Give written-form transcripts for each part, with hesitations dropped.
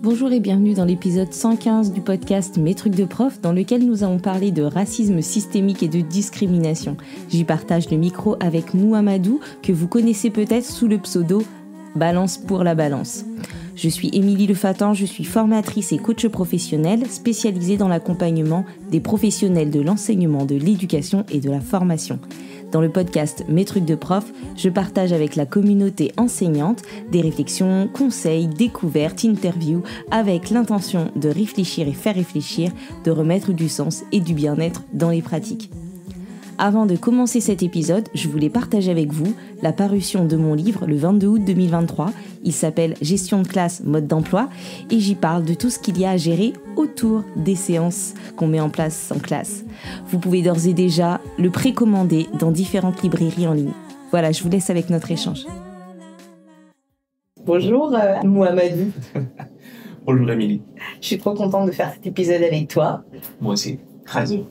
Bonjour et bienvenue dans l'épisode 115 du podcast Mes trucs de prof, dans lequel nous allons parler de racisme systémique et de discrimination. J'y partage le micro avec Mouhamadou, que vous connaissez peut-être sous le pseudo Balance pour la balance. Je suis Émilie Lefatan, je suis formatrice et coach professionnelle spécialisée dans l'accompagnement des professionnels de l'enseignement, de l'éducation et de la formation. Dans le podcast Mes trucs de prof, je partage avec la communauté enseignante des réflexions, conseils, découvertes, interviews, avec l'intention de réfléchir et faire réfléchir, de remettre du sens et du bien-être dans les pratiques. Avant de commencer cet épisode, je voulais partager avec vous la parution de mon livre le 22 août 2023. Il s'appelle Gestion de classe, mode d'emploi et j'y parle de tout ce qu'il y a à gérer autour des séances qu'on met en place en classe. Vous pouvez d'ores et déjà le précommander dans différentes librairies en ligne. Voilà, je vous laisse avec notre échange. Bonjour Mouhamadou. Bonjour Émilie. Je suis trop contente de faire cet épisode avec toi. Moi aussi, très heureux.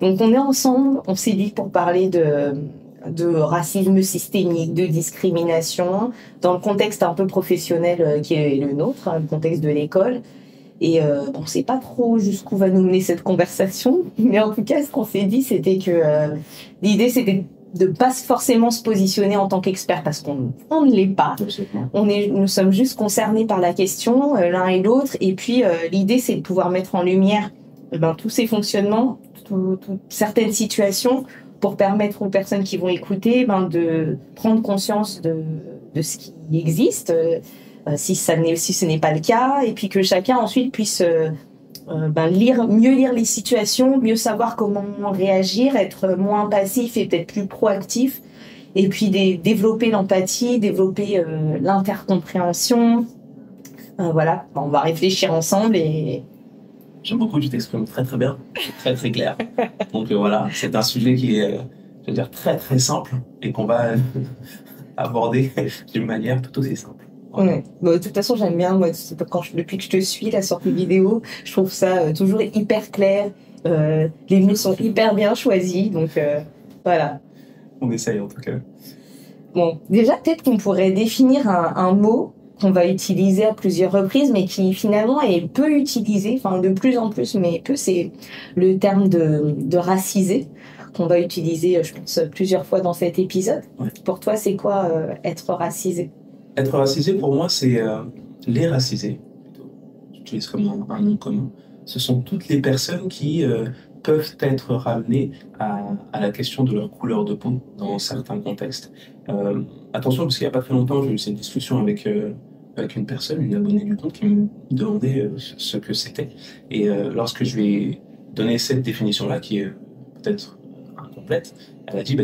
Donc on est ensemble, on s'est dit pour parler de racisme systémique, de discrimination, dans le contexte un peu professionnel qui est le nôtre, le contexte de l'école. Et on ne sait pas trop jusqu'où va nous mener cette conversation, mais en tout cas ce qu'on s'est dit c'était que l'idée c'était de pas forcément se positionner en tant qu'expert parce qu'on ne l'est pas. Nous sommes juste concernés par la question l'un et l'autre, et puis l'idée c'est de pouvoir mettre en lumière tous ces fonctionnements, certaines situations pour permettre aux personnes qui vont écouter de prendre conscience de ce qui existe, si ce n'est pas le cas, et puis que chacun ensuite puisse mieux lire les situations, mieux savoir comment réagir, être moins passif et peut-être plus proactif, et puis développer l'empathie, développer l'intercompréhension. Voilà, on va réfléchir ensemble et... J'aime beaucoup, tu t'exprimes très très bien, très très clair. Donc voilà, c'est un sujet qui est, je veux dire, très très simple et qu'on va aborder d'une manière tout aussi simple. Ouais. De toute façon, j'aime bien, moi, depuis que je te suis là sur tes vidéos, je trouve ça toujours hyper clair. Les mots sont hyper bien choisis, donc voilà. On essaye en tout cas. Bon, déjà, peut-être qu'on pourrait définir un mot qu'on va utiliser à plusieurs reprises, mais qui finalement est peu utilisé, enfin de plus en plus, mais peu, c'est le terme de racisé, qu'on va utiliser, je pense, plusieurs fois dans cet épisode. Ouais. Pour toi, c'est quoi être racisé ? Être racisé, pour moi, c'est les racisés, plutôt. J'utilise comme un nom commun. Ce sont toutes les personnes qui peuvent être ramenées à la question de leur couleur de peau dans certains contextes. Attention, parce qu'il n'y a pas très longtemps, j'ai eu cette discussion avec une personne, une abonnée du compte, qui me demandait ce que c'était. Et lorsque je lui ai donné cette définition-là, qui est peut-être incomplète, elle a dit,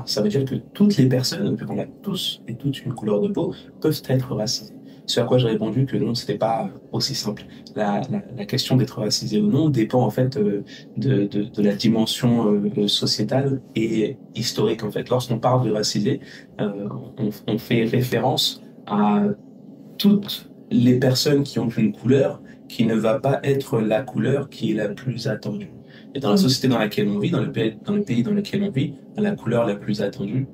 ça veut dire que toutes les personnes, vu qu'on a tous et toutes une couleur de peau, peuvent être racisées. Ce à quoi j'ai répondu que non, c'était pas aussi simple. La question d'être racisé ou non dépend en fait de la dimension sociétale et historique en fait. Lorsqu'on parle de racisé, on fait référence à toutes les personnes qui ont une couleur qui ne va pas être la couleur qui est la plus attendue. Et dans la société dans laquelle on vit, dans le pays dans lequel on vit, la couleur la plus attendue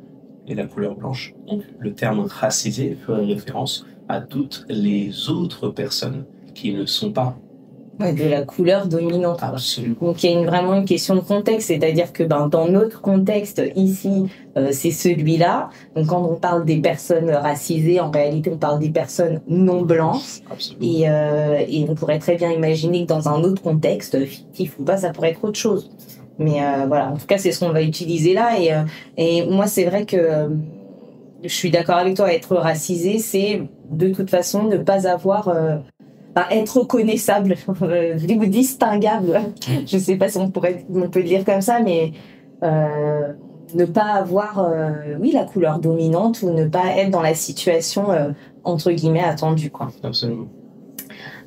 est la couleur blanche. Donc le terme racisé fait référence à toutes les autres personnes qui ne sont pas de la couleur dominante. Absolument. Donc il y a vraiment une question de contexte, c'est-à-dire que dans notre contexte ici, c'est celui-là. Donc quand on parle des personnes racisées, en réalité on parle des personnes non blanches. Et on pourrait très bien imaginer que dans un autre contexte, fictif ou pas, ça pourrait être autre chose. Mais voilà, en tout cas c'est ce qu'on va utiliser là. Et moi c'est vrai que je suis d'accord avec toi, être racisé, c'est de toute façon ne pas avoir... être reconnaissable, ou distinguable, je ne sais pas si on peut le dire comme ça, mais ne pas avoir la couleur dominante ou ne pas être dans la situation entre guillemets attendue, quoi. Absolument.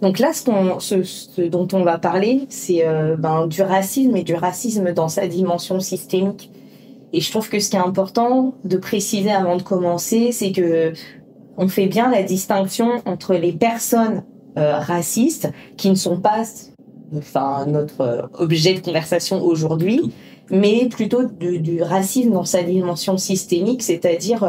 Donc là, ce dont on va parler, c'est du racisme et du racisme dans sa dimension systémique. Et je trouve que ce qui est important de préciser avant de commencer, c'est que on fait bien la distinction entre les personnes racistes qui ne sont pas notre objet de conversation aujourd'hui, mais plutôt du racisme dans sa dimension systémique, c'est-à-dire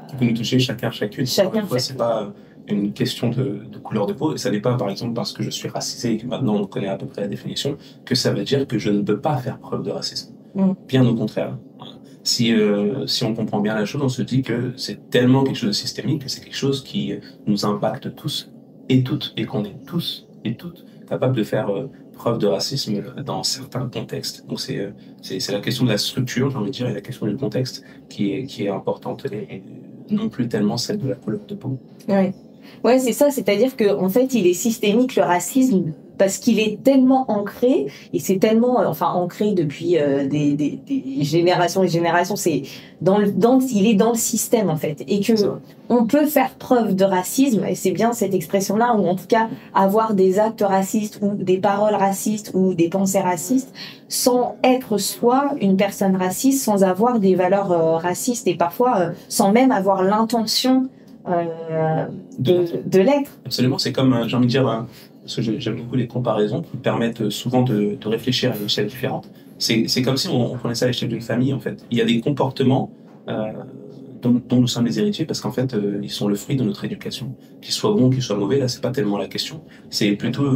qui peut nous toucher chacune. Chacun. C'est pas une question de couleur de peau, et ça n'est pas par exemple parce que je suis racisé et que maintenant on connaît à peu près la définition, que ça veut dire que je ne peux pas faire preuve de racisme. Bien au contraire. Si on comprend bien la chose, on se dit que c'est tellement quelque chose de systémique, que c'est quelque chose qui nous impacte tous et toutes, et qu'on est tous et toutes capables de faire preuve de racisme dans certains contextes. Donc c'est la question de la structure, j'ai envie de dire, et la question du contexte qui est importante, et non plus tellement celle de la couleur de peau. Ouais, c'est ça, c'est-à-dire qu'en fait, il est systémique, le racisme, parce qu'il est tellement ancré, et c'est tellement, ancré depuis des générations et générations, il est dans le système, en fait, et que on peut faire preuve de racisme, et c'est bien cette expression-là, ou en tout cas, avoir des actes racistes, ou des paroles racistes, ou des pensées racistes, sans être soi une personne raciste, sans avoir des valeurs racistes, et parfois sans même avoir l'intention de l'être. Absolument, c'est comme, j'ai envie de dire, parce que j'aime beaucoup les comparaisons qui permettent souvent de réfléchir à une échelle différente. C'est comme si on prenait ça à l'échelle d'une famille, en fait. Il y a des comportements dont nous sommes les héritiers, parce qu'en fait, ils sont le fruit de notre éducation. Qu'ils soient bons, qu'ils soient mauvais, là, c'est pas tellement la question. C'est plutôt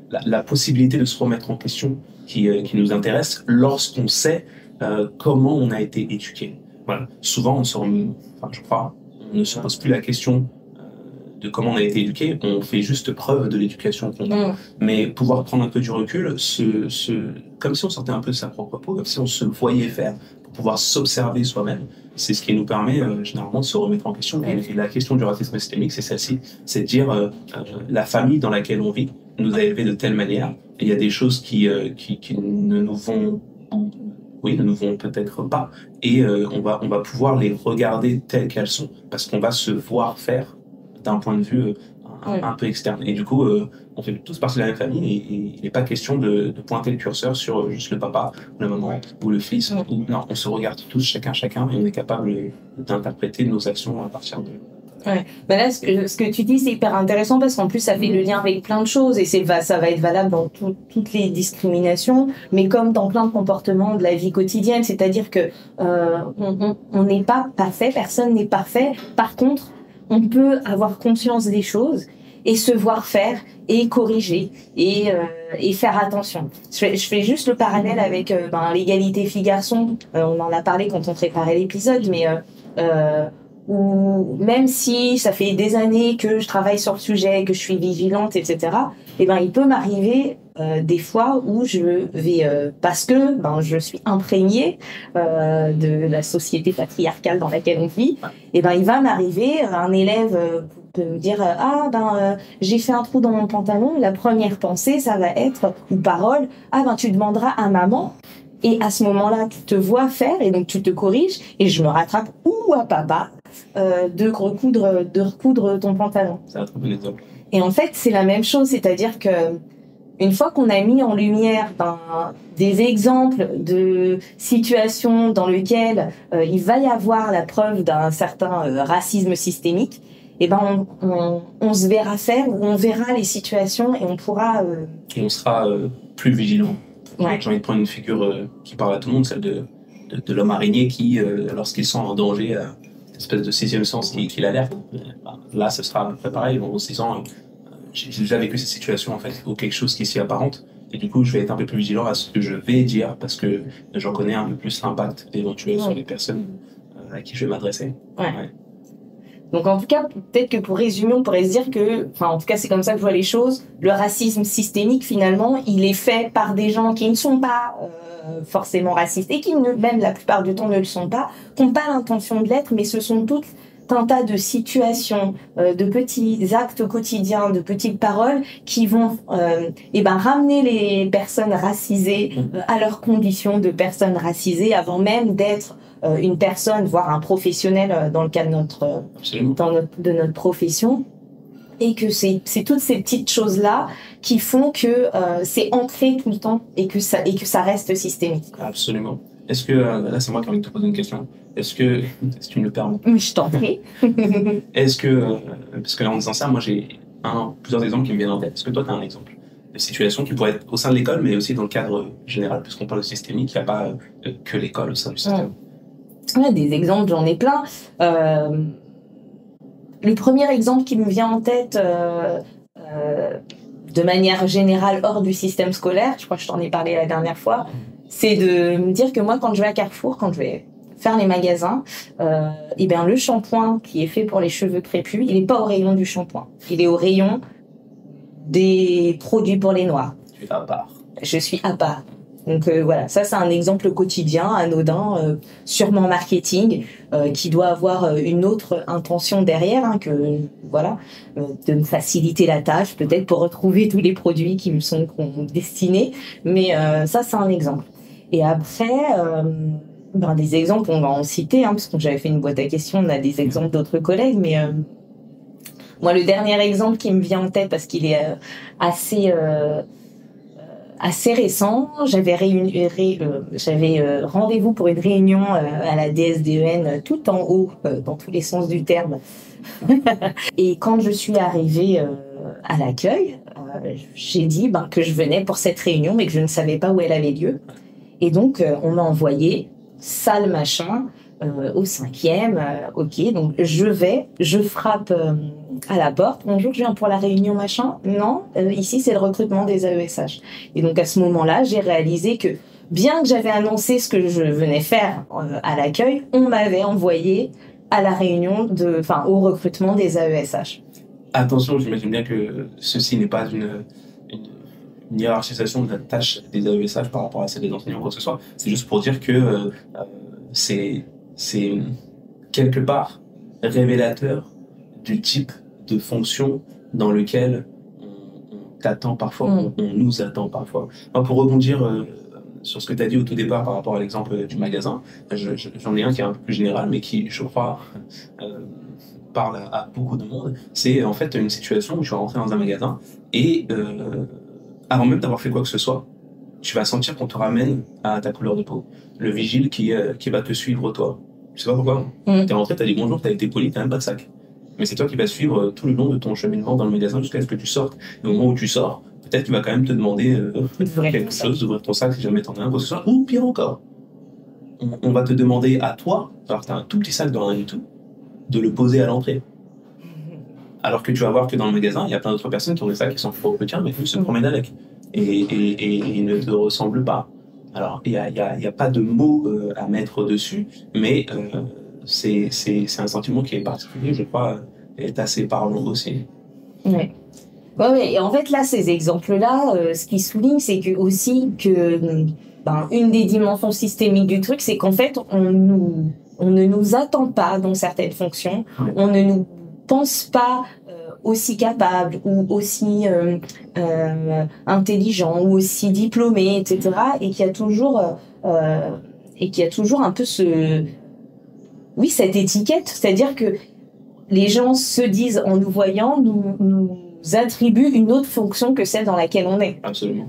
la possibilité de se remettre en question qui nous intéresse lorsqu'on sait comment on a été éduqué. Voilà. Souvent, on ne se pose plus la question de comment on a été éduqué, on fait juste preuve de l'éducation qu'on a. Mais pouvoir prendre un peu du recul, comme si on sortait un peu de sa propre peau, comme si on se voyait faire, pour pouvoir s'observer soi-même, c'est ce qui nous permet généralement de se remettre en question. Et la question du racisme systémique, c'est celle-ci, c'est de dire la famille dans laquelle on vit nous a élevés de telle manière, et il y a des choses qui ne nous vont peut-être pas, et on va pouvoir les regarder telles qu'elles sont, parce qu'on va se voir faire d'un point de vue un peu externe. Et du coup, on fait tous partie de la même famille, et il n'est pas question de pointer le curseur sur juste le papa, ou la maman, ou le fils. Non, on se regarde tous, chacun, et on est capable d'interpréter nos actions à partir de... Ouais. Ben là, ce que tu dis, c'est hyper intéressant, parce qu'en plus, ça fait le lien avec plein de choses, et ça va être valable dans toutes les discriminations, mais comme dans plein de comportements de la vie quotidienne, c'est-à-dire que on n'est pas parfait, personne n'est parfait. Par contre, on peut avoir conscience des choses et se voir faire et corriger et faire attention. Je fais juste le parallèle avec l'égalité filles-garçons. On en a parlé quand on préparait l'épisode, mais où même si ça fait des années que je travaille sur le sujet, que je suis vigilante, etc., il peut m'arriver des fois où je vais, parce que je suis imprégnée de la société patriarcale dans laquelle on vit, il va m'arriver un élève peut me dire j'ai fait un trou dans mon pantalon. La première pensée, ça va être, ou parole, tu demanderas à maman. Et à ce moment-là, tu te vois faire, et donc tu te corriges, et je me rattrape, ou à papa, de recoudre ton pantalon. C'est un très bon exemple. Et en fait, c'est la même chose, c'est-à-dire que une fois qu'on a mis en lumière des exemples de situations dans lesquelles il va y avoir la preuve d'un certain racisme systémique, on se verra faire, on verra les situations, et on pourra... Et on sera plus vigilant. Ouais. J'ai envie de prendre une figure qui parle à tout le monde, celle de l'homme araignée qui, lorsqu'il sent un danger, une espèce de sixième sens qui l'alerte. Là, ce sera pareil, en se disant, j'ai déjà vécu cette situation, en fait, ou quelque chose qui s'y apparente, et du coup, je vais être un peu plus vigilant à ce que je vais dire, parce que j'en connais un peu plus l'impact éventuel sur les personnes à qui je vais m'adresser. Ouais. Donc en tout cas, peut-être que pour résumer, on pourrait se dire que, en tout cas c'est comme ça que je vois les choses, le racisme systémique finalement, il est fait par des gens qui ne sont pas forcément racistes, et qui même la plupart du temps ne le sont pas, qui n'ont pas l'intention de l'être, mais ce sont tout un tas de situations, de petits actes quotidiens, de petites paroles qui vont ramener les personnes racisées à leurs conditions de personnes racisées, avant même d'être une personne, voire un professionnel dans le cadre de notre profession, et que c'est toutes ces petites choses-là qui font que c'est ancré tout le temps, et que ça reste systémique. Absolument. Est-ce que, là c'est moi qui ai envie de te poser une question, est-ce que tu me le permets? Je t'en prie. Est-ce que, parce que là en disant ça, moi j'ai plusieurs exemples qui me viennent en tête. Est-ce que toi tu as un exemple de situation qui pourrait être au sein de l'école, mais aussi dans le cadre général, puisqu'on parle de systémique, il n'y a pas que l'école au sein du système. Des exemples, j'en ai plein. le premier exemple qui me vient en tête, de manière générale, hors du système scolaire, je crois que je t'en ai parlé la dernière fois, c'est de me dire que moi, quand je vais à Carrefour, quand je vais faire les magasins, et bien le shampoing qui est fait pour les cheveux crépus, il n'est pas au rayon du shampoing. Il est au rayon des produits pour les noirs. Tu es à part. Je suis à part. Donc voilà, ça c'est un exemple quotidien, anodin, sûrement marketing, qui doit avoir une autre intention derrière, hein, que voilà, de me faciliter la tâche, peut-être pour retrouver tous les produits qui me sont destinés. Mais ça c'est un exemple. Et après, des exemples, on va en citer, hein, parce que j'avais fait une boîte à questions, on a des exemples d'autres collègues, mais moi le dernier exemple qui me vient en tête, parce qu'il est assez récent, j'avais rendez-vous pour une réunion à la DSDEN tout en haut, dans tous les sens du terme. Et quand je suis arrivée à l'accueil, j'ai dit que je venais pour cette réunion, mais que je ne savais pas où elle avait lieu. Et donc, on m'a envoyé salle machin au 5e. Ok, donc je frappe à la porte. Bonjour, je viens pour la réunion machin. Non, ici c'est le recrutement des AESH. Et donc à ce moment-là, j'ai réalisé que bien que j'avais annoncé ce que je venais faire à l'accueil, on m'avait envoyé à la réunion au recrutement des AESH. Attention, j'imagine bien que ceci n'est pas une hiérarchisation de la tâche des AESH par rapport à celle des enseignants ou quoi que ce soit. C'est juste pour dire que c'est quelque part révélateur du type de fonction dans lequel on t'attend parfois, on nous attend parfois. Alors pour rebondir sur ce que tu as dit au tout départ par rapport à l'exemple du magasin, j'en ai un qui est un peu plus général, mais qui, je crois, parle à beaucoup de monde. C'est en fait une situation où tu vas rentrer dans un magasin et avant même d'avoir fait quoi que ce soit, tu vas sentir qu'on te ramène à ta couleur de peau. Le vigile qui va te suivre, toi. Tu sais pas pourquoi. T'es rentré, t'as dit bonjour, t'as été poli, t'as même pas de sac. Mais c'est toi qui vas suivre tout le long de ton cheminement dans le magasin jusqu'à ce que tu sortes. Et au moment où tu sors, peut-être qu'il va quand même te demander quelque chose, d'ouvrir ton sac si jamais t'en as un, quoi que ce soit. Ou pire encore, on va te demander à toi, alors que t'as un tout petit sac dans rien du tout, de le poser à l'entrée. Alors que tu vas voir que dans le magasin, il y a plein d'autres personnes qui ont des sacs qui sont trop petits, mais qui se promènent avec. Et ils ne te ressemblent pas. Alors, il y a pas de mots à mettre dessus, mais c'est un sentiment qui est particulier, je crois, est assez parlant aussi. Ouais. Ouais. Et en fait, là, ces exemples-là, ce qui souligne, c'est que une des dimensions systémiques du truc, c'est qu'en fait, on ne nous attend pas dans certaines fonctions, on ne nous pense pas aussi capable ou aussi intelligent ou aussi diplômé, etc. Et qu'il y a toujours un peu cette étiquette, c'est-à-dire que les gens se disent en nous voyant, nous attribuent une autre fonction que celle dans laquelle on est. Absolument.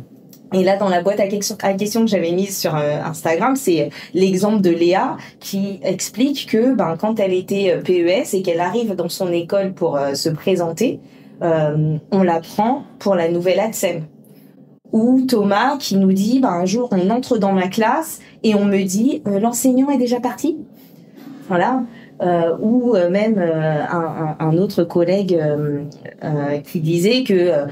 Et là, dans la boîte à questions que j'avais mise sur Instagram, c'est l'exemple de Léa qui explique que quand elle était PES et qu'elle arrive dans son école pour se présenter, on la prend pour la nouvelle ATSEM. Ou Thomas qui nous dit, un jour, on entre dans ma classe et on me dit, l'enseignant est déjà parti. Voilà. Ou même un autre collègue qui disait que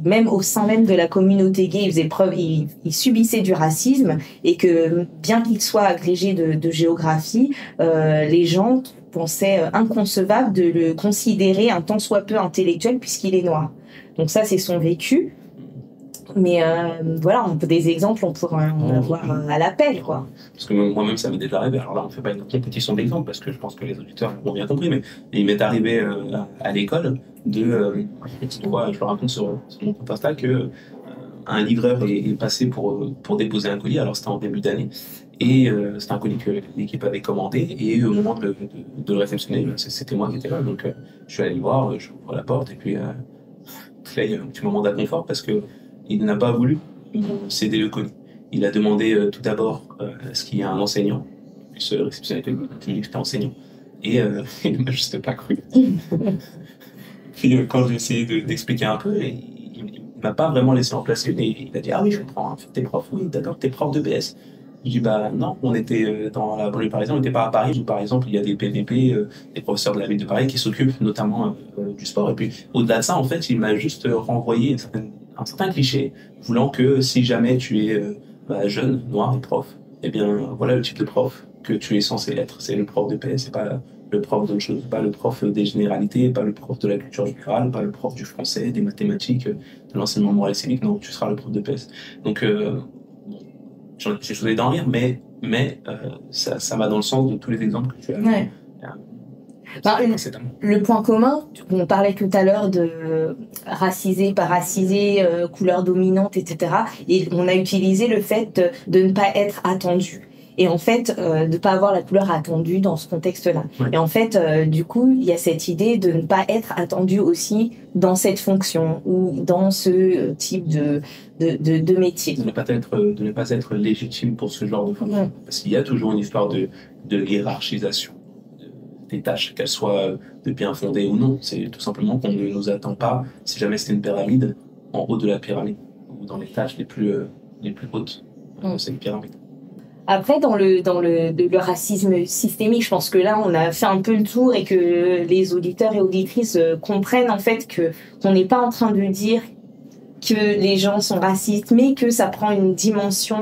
même au sein même de la communauté gay, il subissait du racisme et que bien qu'il soit agrégé de géographie, les gens pensaient inconcevable de le considérer un tant soit peu intellectuel puisqu'il est noir. Donc ça, c'est son vécu. Mais voilà, des exemples, on pourrait en avoir à l'appel, quoi. Parce que moi-même, ça m'est déjà arrivé. Alors là, on ne fait pas une compétition d'exemples parce que je pense que les auditeurs l'ont bien compris, mais il m'est arrivé à l'école je le raconte sur mon compte Insta que un livreur est passé pour déposer un colis. Alors c'était en début d'année et c'était un colis que l'équipe avait commandé et au moment de le réceptionner, c'était moi qui étais là. Donc je suis allé le voir, je ouvre la porte et puis là, il y a un petit moment d'inconfort parce que il n'a pas voulu céder le colis. Il a demandé tout d'abord est-ce qu'il y a un enseignant. Puis ce réceptionniste qui était enseignant. Et il ne m'a juste pas cru. Puis quand j'ai essayé d'expliquer un peu, il ne m'a pas vraiment laissé en placer une. Et il a dit ah oui, je comprends, t'es prof, oui, d'accord, t'es prof de BS. Je dis, bah non, on était dans la banlieue parisienne, on n'était pas à Paris, où par exemple, il y a des PVP, des professeurs de la ville de Paris qui s'occupent notamment du sport. Et puis, au-delà de ça, en fait, il m'a juste renvoyé un certain cliché, voulant que si jamais tu es jeune, noir et prof, eh bien, voilà le type de prof que tu es censé être. C'est le prof de PS, c'est pas le prof d'autre chose, pas le prof des généralités, pas le prof de la culture générale, pas le prof du français, des mathématiques, de l'enseignement moral et civique, non, tu seras le prof de PS. Donc, bon, j'ai choisi d'en rire, mais ça va dans le sens de tous les exemples que tu as. Ouais. Le point commun, on parlait tout à l'heure de racisé, pas racisé, couleur dominante, etc. Et on a utilisé le fait de ne pas être attendu. Et en fait, de ne pas avoir la couleur attendue dans ce contexte-là. Ouais. Et en fait, du coup, il y a cette idée de ne pas être attendu aussi dans cette fonction ou dans ce type de métier. De ne pas être légitime pour ce genre de fonction. Ouais. Parce qu'il y a toujours une histoire de hiérarchisation des tâches, qu'elles soient de bien fondées ou non. C'est tout simplement qu'on ne nous attend pas, si jamais c'était une pyramide, en haut de la pyramide, ou dans les tâches les plus hautes de cette pyramide. Après, dans le racisme systémique, je pense que là, on a fait un peu le tour et que les auditeurs et auditrices comprennent en fait qu'on n'est pas en train de dire que les gens sont racistes, mais que ça prend une dimension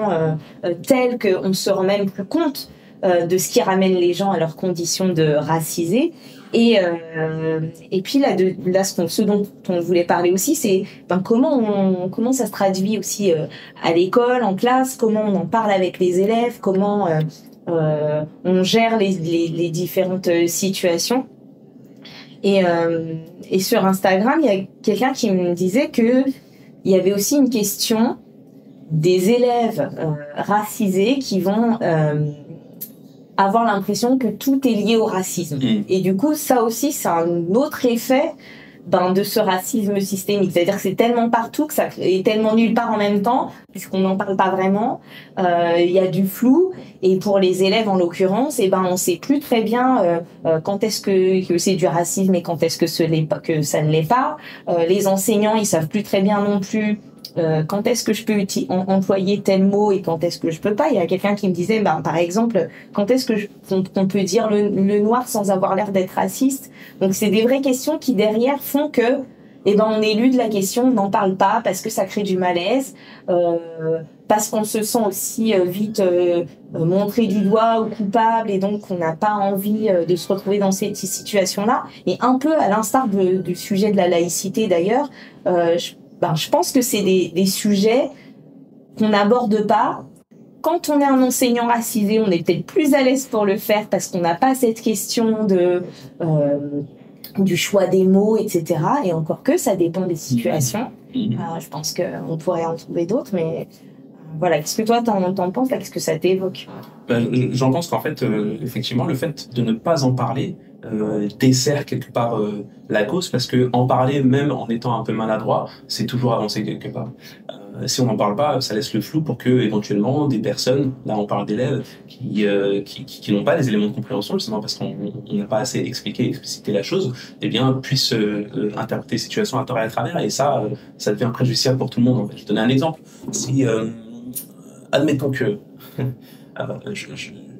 telle qu'on ne se rend même plus compte de ce qui ramène les gens à leurs conditions de racisés. Et puis là, ce dont on voulait parler aussi, c'est comment ça se traduit aussi à l'école, en classe, comment on en parle avec les élèves, comment on gère les différentes situations. Et sur Instagram, il y a quelqu'un qui me disait que il y avait aussi une question des élèves racisés qui vont avoir l'impression que tout est lié au racisme. Et du coup, ça aussi, c'est un autre effet de ce racisme systémique. C'est-à-dire que c'est tellement partout, que ça est tellement nulle part en même temps, puisqu'on n'en parle pas vraiment. Il y a du flou. Et pour les élèves, en l'occurrence, on ne sait plus très bien quand est-ce que c'est du racisme et quand est-ce que ça ne l'est pas. Les enseignants, ils savent plus très bien non plus quand est-ce que je peux employer tel mot et quand est-ce que je peux pas. Il y a quelqu'un qui me disait, par exemple, quand est-ce qu'on peut dire le noir sans avoir l'air d'être raciste. Donc c'est des vraies questions qui derrière font que on élude la question, on n'en parle pas parce que ça crée du malaise, parce qu'on se sent aussi vite montré du doigt ou coupable et donc on n'a pas envie de se retrouver dans cette situation-là. Et un peu à l'instar du sujet de la laïcité d'ailleurs, je pense que c'est des sujets qu'on n'aborde pas. Quand on est un enseignant racisé, on est peut-être plus à l'aise pour le faire parce qu'on n'a pas cette question du choix des mots, etc. Et encore que ça dépend des situations. Je pense qu'on pourrait en trouver d'autres, mais voilà. Qu'est-ce que toi t'en penses là? Qu'est-ce que ça t'évoque? J'en pense qu'en fait, effectivement, le fait de ne pas en parler dessert quelque part la cause, parce que en parler, même en étant un peu maladroit, c'est toujours avancer quelque part. Si on n'en parle pas, ça laisse le flou pour que éventuellement des personnes, là on parle d'élèves qui n'ont pas les éléments de compréhension, justement parce qu'on n'a pas assez explicité la chose, eh bien puissent interpréter les situations à tort et à travers, et ça devient préjudiciable pour tout le monde. En fait. Je vais donner un exemple. Si admettons que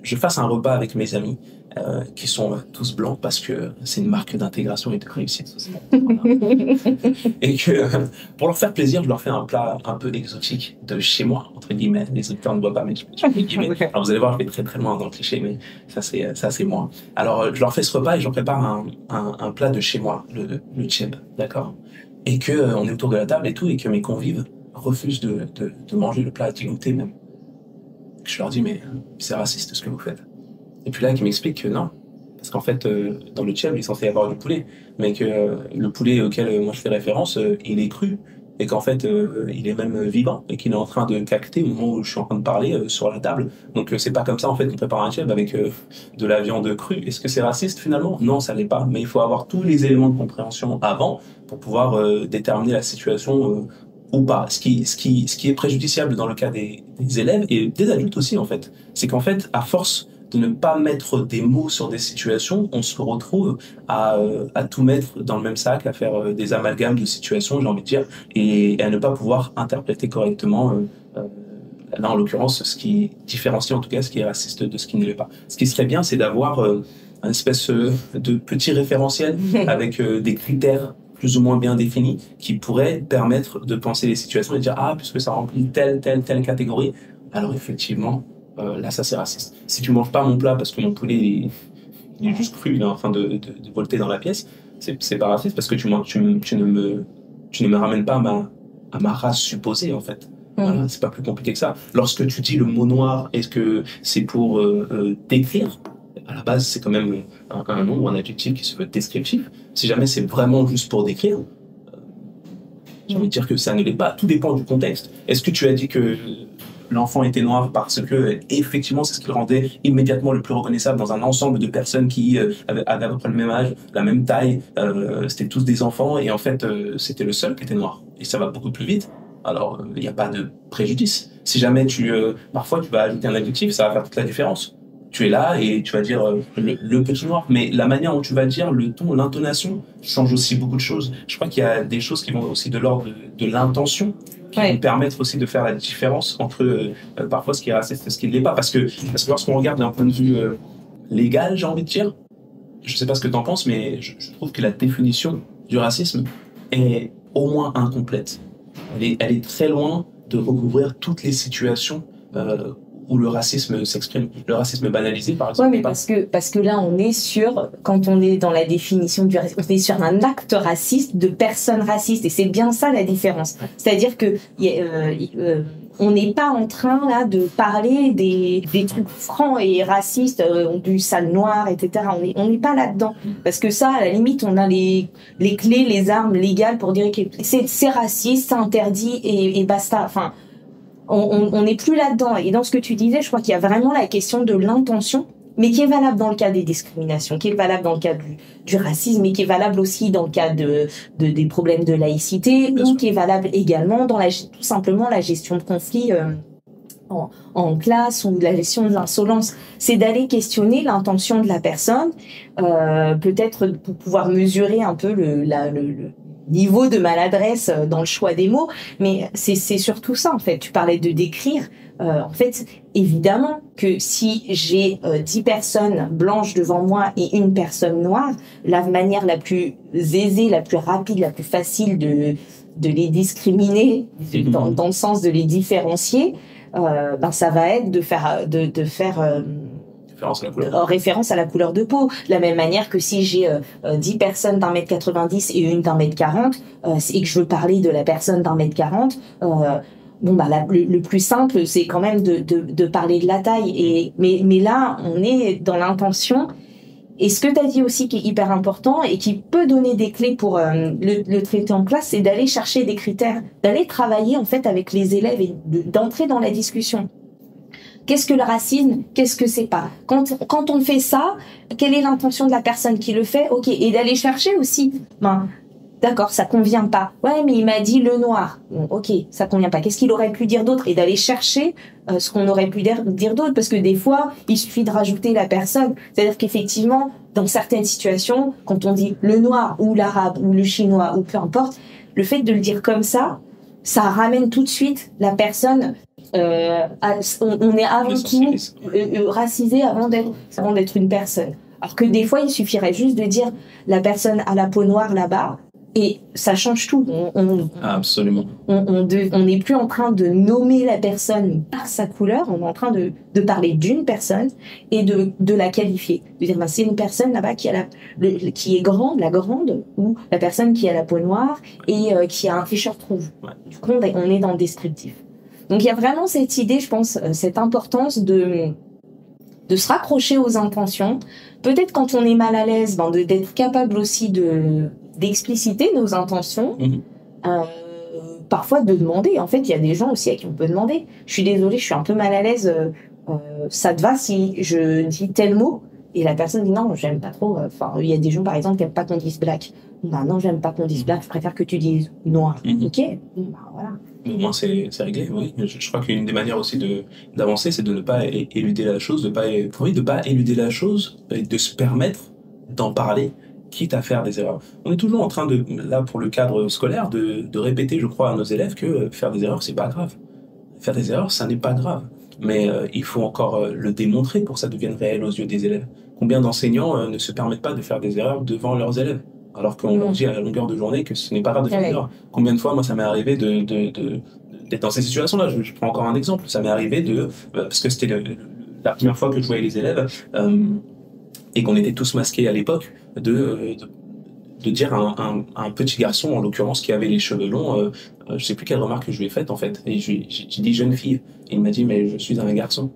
je fasse un repas avec mes amis qui sont tous blancs parce que c'est une marque d'intégration et de réussite sociale. Et que pour leur faire plaisir, je leur fais un plat un peu exotique de chez moi, entre guillemets. Les auditeurs ne voient pas, mais je mets des guillemets. Alors vous allez voir, je vais très très loin dans le cliché, mais ça c'est moi. Alors je leur fais ce repas et je leur prépare un plat de chez moi, le tchèb, d'accord? Et que on est autour de la table et tout, et que mes convives refusent de manger le plat, d'y goûter même. Je leur dis, mais c'est raciste ce que vous faites. Et puis là, qui m'explique que non. Parce qu'en fait, dans le tchèb, il est censé y avoir du poulet. Mais que le poulet auquel moi je fais référence, il est cru. Et qu'en fait, il est même vivant. Et qu'il est en train de cacter au moment où je suis en train de parler sur la table. Donc c'est pas comme ça en fait qu'on prépare un tchèb avec de la viande crue. Est-ce que c'est raciste finalement? Non, ça l'est pas. Mais il faut avoir tous les éléments de compréhension avant pour pouvoir déterminer la situation ou pas. Ce qui est préjudiciable dans le cas des élèves et des adultes aussi en fait, c'est qu'en fait, à force de ne pas mettre des mots sur des situations, on se retrouve à tout mettre dans le même sac, à faire des amalgames de situations, j'ai envie de dire, et à ne pas pouvoir interpréter correctement Là, en l'occurrence, ce qui différencie en tout cas ce qui est raciste de ce qui ne l'est pas. Ce qui serait bien, c'est d'avoir un espèce de petit référentiel avec des critères plus ou moins bien définis qui pourraient permettre de penser les situations et de dire ah, puisque ça remplit telle catégorie, alors effectivement, là, ça c'est raciste. Si tu manges pas mon plat parce que mon poulet il est juste cru, il est en train de volter dans la pièce, c'est pas raciste parce que tu ne me ramènes pas à ma race supposée en fait. Voilà, c'est pas plus compliqué que ça. Lorsque tu dis le mot noir, est-ce que c'est pour décrire? À la base, c'est quand même un nom ou un adjectif qui se veut descriptif. Si jamais c'est vraiment juste pour décrire, j'ai envie de dire que ça ne l'est pas. Tout dépend du contexte. Est-ce que tu as dit que l'enfant était noir parce que, effectivement, c'est ce qui le rendait immédiatement le plus reconnaissable dans un ensemble de personnes qui avaient à peu près le même âge, la même taille, c'était tous des enfants, et en fait, c'était le seul qui était noir. Et ça va beaucoup plus vite. Alors, il n'y a pas de préjudice. Si jamais parfois tu vas ajouter un adjectif, ça va faire toute la différence. Tu es là et tu vas dire le petit noir, mais la manière dont tu vas dire, le ton, l'intonation change aussi beaucoup de choses. Je crois qu'il y a des choses qui vont aussi de l'ordre de l'intention, qui vont permettre aussi de faire la différence entre parfois ce qui est raciste et ce qui ne l'est pas. Parce que lorsqu'on regarde d'un point de vue légal, j'ai envie de dire, je ne sais pas ce que tu en penses, mais je trouve que la définition du racisme est au moins incomplète. Elle est très loin de recouvrir toutes les situations où le racisme s'exprime. Le racisme banalisé, par exemple. Oui, mais parce que là, quand on est dans la définition du racisme, on est sur un acte raciste de personnes racistes. Et c'est bien ça la différence. C'est-à-dire que on n'est pas en train là de parler des trucs francs et racistes, du sale noir, etc. On n'est pas là-dedans. Parce que ça, à la limite, on a les clés, les armes légales pour dire que c'est raciste, c'est interdit et basta. Enfin, on n'est plus là-dedans. Et dans ce que tu disais, je crois qu'il y a vraiment la question de l'intention, mais qui est valable dans le cas des discriminations, qui est valable dans le cas du racisme, mais qui est valable aussi dans le cas des problèmes de laïcité, ou qui est valable également dans tout simplement la gestion de conflits en classe ou la gestion de l'insolence. C'est d'aller questionner l'intention de la personne, peut-être pour pouvoir mesurer un peu le niveau de maladresse dans le choix des mots, mais c'est surtout ça en fait. Tu parlais de décrire. En fait, évidemment que si j'ai 10 personnes blanches devant moi et une personne noire, la manière la plus aisée, la plus rapide, la plus facile de les discriminer, dans le sens de les différencier, ça va être de faire référence à la couleur de peau. De la même manière que si j'ai 10 personnes d'1m90 et une d'1m40, et que je veux parler de la personne d'1m40, le plus simple, c'est quand même de parler de la taille. Mais là, on est dans l'intention. Et ce que tu as dit aussi qui est hyper important et qui peut donner des clés pour le traiter en classe, c'est d'aller chercher des critères, d'aller travailler en fait avec les élèves et d'entrer dans la discussion. Qu'est-ce que le racisme? Qu'est-ce que c'est pas? Quand on fait ça, quelle est l'intention de la personne qui le fait? Ok, et d'aller chercher aussi. D'accord, ça convient pas. Ouais, mais il m'a dit le noir. Bon, ok, ça convient pas. Qu'est-ce qu'il aurait pu dire d'autre? Et d'aller chercher ce qu'on aurait pu dire d'autre, parce que des fois, il suffit de rajouter la personne. C'est-à-dire qu'effectivement, dans certaines situations, quand on dit le noir ou l'arabe ou le chinois ou peu importe, le fait de le dire comme ça ramène tout de suite la personne. On est avant tout racisé avant d'être une personne. Alors que des fois, il suffirait juste de dire la personne à la peau noire là-bas. Et ça change tout. Absolument. On n'est plus en train de nommer la personne par sa couleur, on est en train de parler d'une personne et de la qualifier. De dire, c'est une personne là-bas qui est grande, la grande, ou la personne qui a la peau noire et qui a un t-shirt rouge. Ouais. Du coup, on est dans le descriptif. Donc il y a vraiment cette idée, je pense, cette importance de se raccrocher aux intentions. Peut-être quand on est mal à l'aise, d'être capable aussi d'expliciter nos intentions, parfois de demander. En fait, il y a des gens aussi à qui on peut demander. Je suis désolée, je suis un peu mal à l'aise. Ça te va si je dis tel mot? Et la personne dit non, j'aime pas trop. Enfin, il y a des gens par exemple qui n'aiment pas qu'on dise black. Non, j'aime pas qu'on dise black. Je préfère que tu dises noir. Ok. Voilà. Au moins c'est réglé. Oui. Je crois qu'une des manières aussi d'avancer, c'est de ne pas éluder la chose, de pas éluder la chose et de se permettre d'en parler, quitte à faire des erreurs. On est toujours en train là pour le cadre scolaire, de répéter, je crois, à nos élèves que faire des erreurs, c'est pas grave. faire des erreurs, ça n'est pas grave. Mais il faut encore le démontrer pour que ça devienne réel aux yeux des élèves. Combien d'enseignants ne se permettent pas de faire des erreurs devant leurs élèves, alors qu'on leur dit à la longueur de journée que ce n'est pas grave de faire des erreurs. Combien de fois, moi, ça m'est arrivé d'être dans ces situations-là. Je prends encore un exemple. Ça m'est arrivé parce que c'était la première fois que je voyais les élèves et qu'on était tous masqués à l'époque, de dire à un petit garçon, en l'occurrence, qui avait les cheveux longs, je sais plus quelle remarque je lui ai faite, en fait. Et j'ai dit jeune fille. Et il m'a dit, mais je suis un garçon.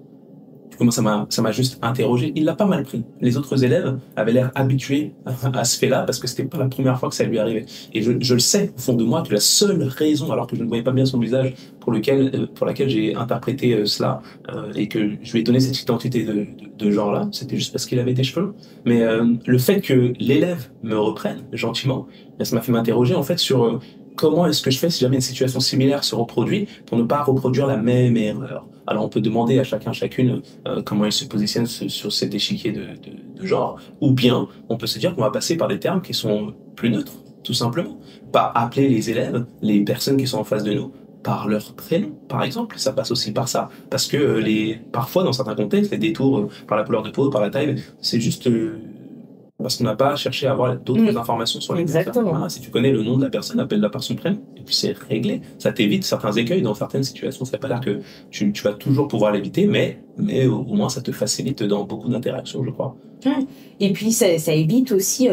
Du coup, moi, ça m'a juste interrogé. Il l'a pas mal pris. Les autres élèves avaient l'air habitués à ce fait-là parce que c'était pas la première fois que ça lui arrivait. Et je le sais, au fond de moi, que la seule raison, alors que je ne voyais pas bien son visage, pour laquelle j'ai interprété cela, et que je lui ai donné cette identité de genre-là, c'était juste parce qu'il avait des cheveux longs. Mais le fait que l'élève me reprenne gentiment, ça m'a fait m'interroger, en fait, sur comment est-ce que je fais si jamais une situation similaire se reproduit pour ne pas reproduire la même erreur. Alors on peut demander à chacune comment il se positionne sur cet échiquier de genre, ou bien on peut se dire qu'on va passer par des termes qui sont plus neutres, tout simplement. Pas appeler les élèves, les personnes qui sont en face de nous, par leur prénom, par exemple. Ça passe aussi par ça. Parce que parfois, dans certains contextes, les détours par la couleur de peau, par la taille, c'est juste parce qu'on n'a pas cherché à avoir d'autres informations sur les personnes. Voilà, si tu connais le nom de la personne, appelle-la par son prénom, et puis c'est réglé. Ça t'évite certains écueils dans certaines situations. Ça ne veut pas dire que tu vas toujours pouvoir l'éviter, mais au moins ça te facilite dans beaucoup d'interactions, je crois. Et puis ça évite aussi,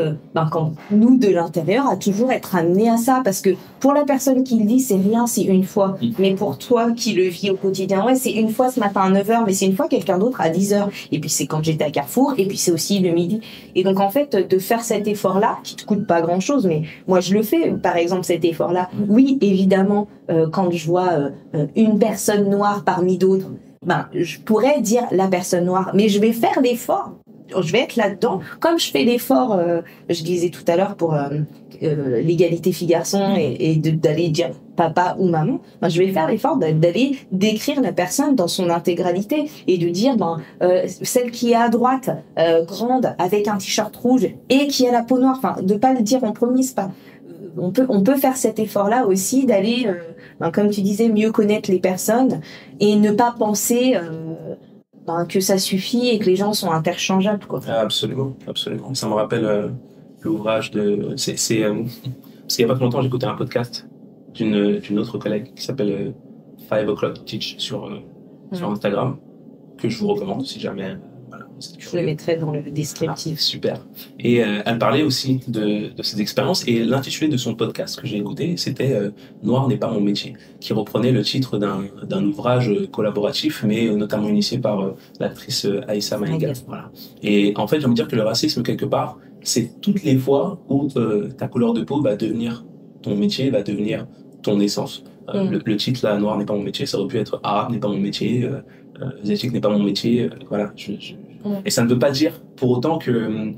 quand nous de l'intérieur, à toujours être amenés à ça, parce que pour la personne qui le dit, c'est rien, c'est une fois, mais pour toi qui le vis au quotidien, c'est une fois ce matin à 9h, mais c'est une fois quelqu'un d'autre à 10h, et puis c'est quand j'étais à Carrefour, et puis c'est aussi le midi. Et donc en fait, de faire cet effort-là, qui te coûte pas grand-chose, mais moi je le fais, par exemple cet effort-là, oui, évidemment, quand je vois une personne noire parmi d'autres, je pourrais dire la personne noire, mais je vais faire l'effort. Je vais être là-dedans, comme je fais l'effort, je disais tout à l'heure pour l'égalité filles-garçons et d'aller dire papa ou maman, je vais faire l'effort d'aller décrire la personne dans son intégralité et de dire celle qui est à droite, grande, avec un t-shirt rouge et qui a la peau noire, de pas le dire en premier, c'est pas... On peut faire cet effort-là aussi d'aller, comme tu disais, mieux connaître les personnes et ne pas penser... que ça suffit et que les gens sont interchangeables, quoi. Absolument, absolument. Ça me rappelle l'ouvrage parce qu'il y a pas longtemps, j'écoutais un podcast d'une autre collègue qui s'appelle 5 O'Clock Teach sur Instagram, que je vous recommande si jamais. Je le mettrai dans le descriptif. Super. Et elle parlait aussi de ses expériences, et l'intitulé de son podcast que j'ai écouté, c'était Noir n'est pas mon métier, qui reprenait le titre d'un ouvrage collaboratif, mais notamment initié par l'actrice Aïssa Maïga. Voilà. Et en fait, j'ai envie de dire que le racisme, quelque part, c'est toutes les fois où ta couleur de peau va devenir ton métier, va devenir ton essence. Le titre là, Noir n'est pas mon métier, ça aurait pu être Arabe n'est pas mon métier, asiatique n'est pas mon métier, voilà. Et ça ne veut pas dire pour autant que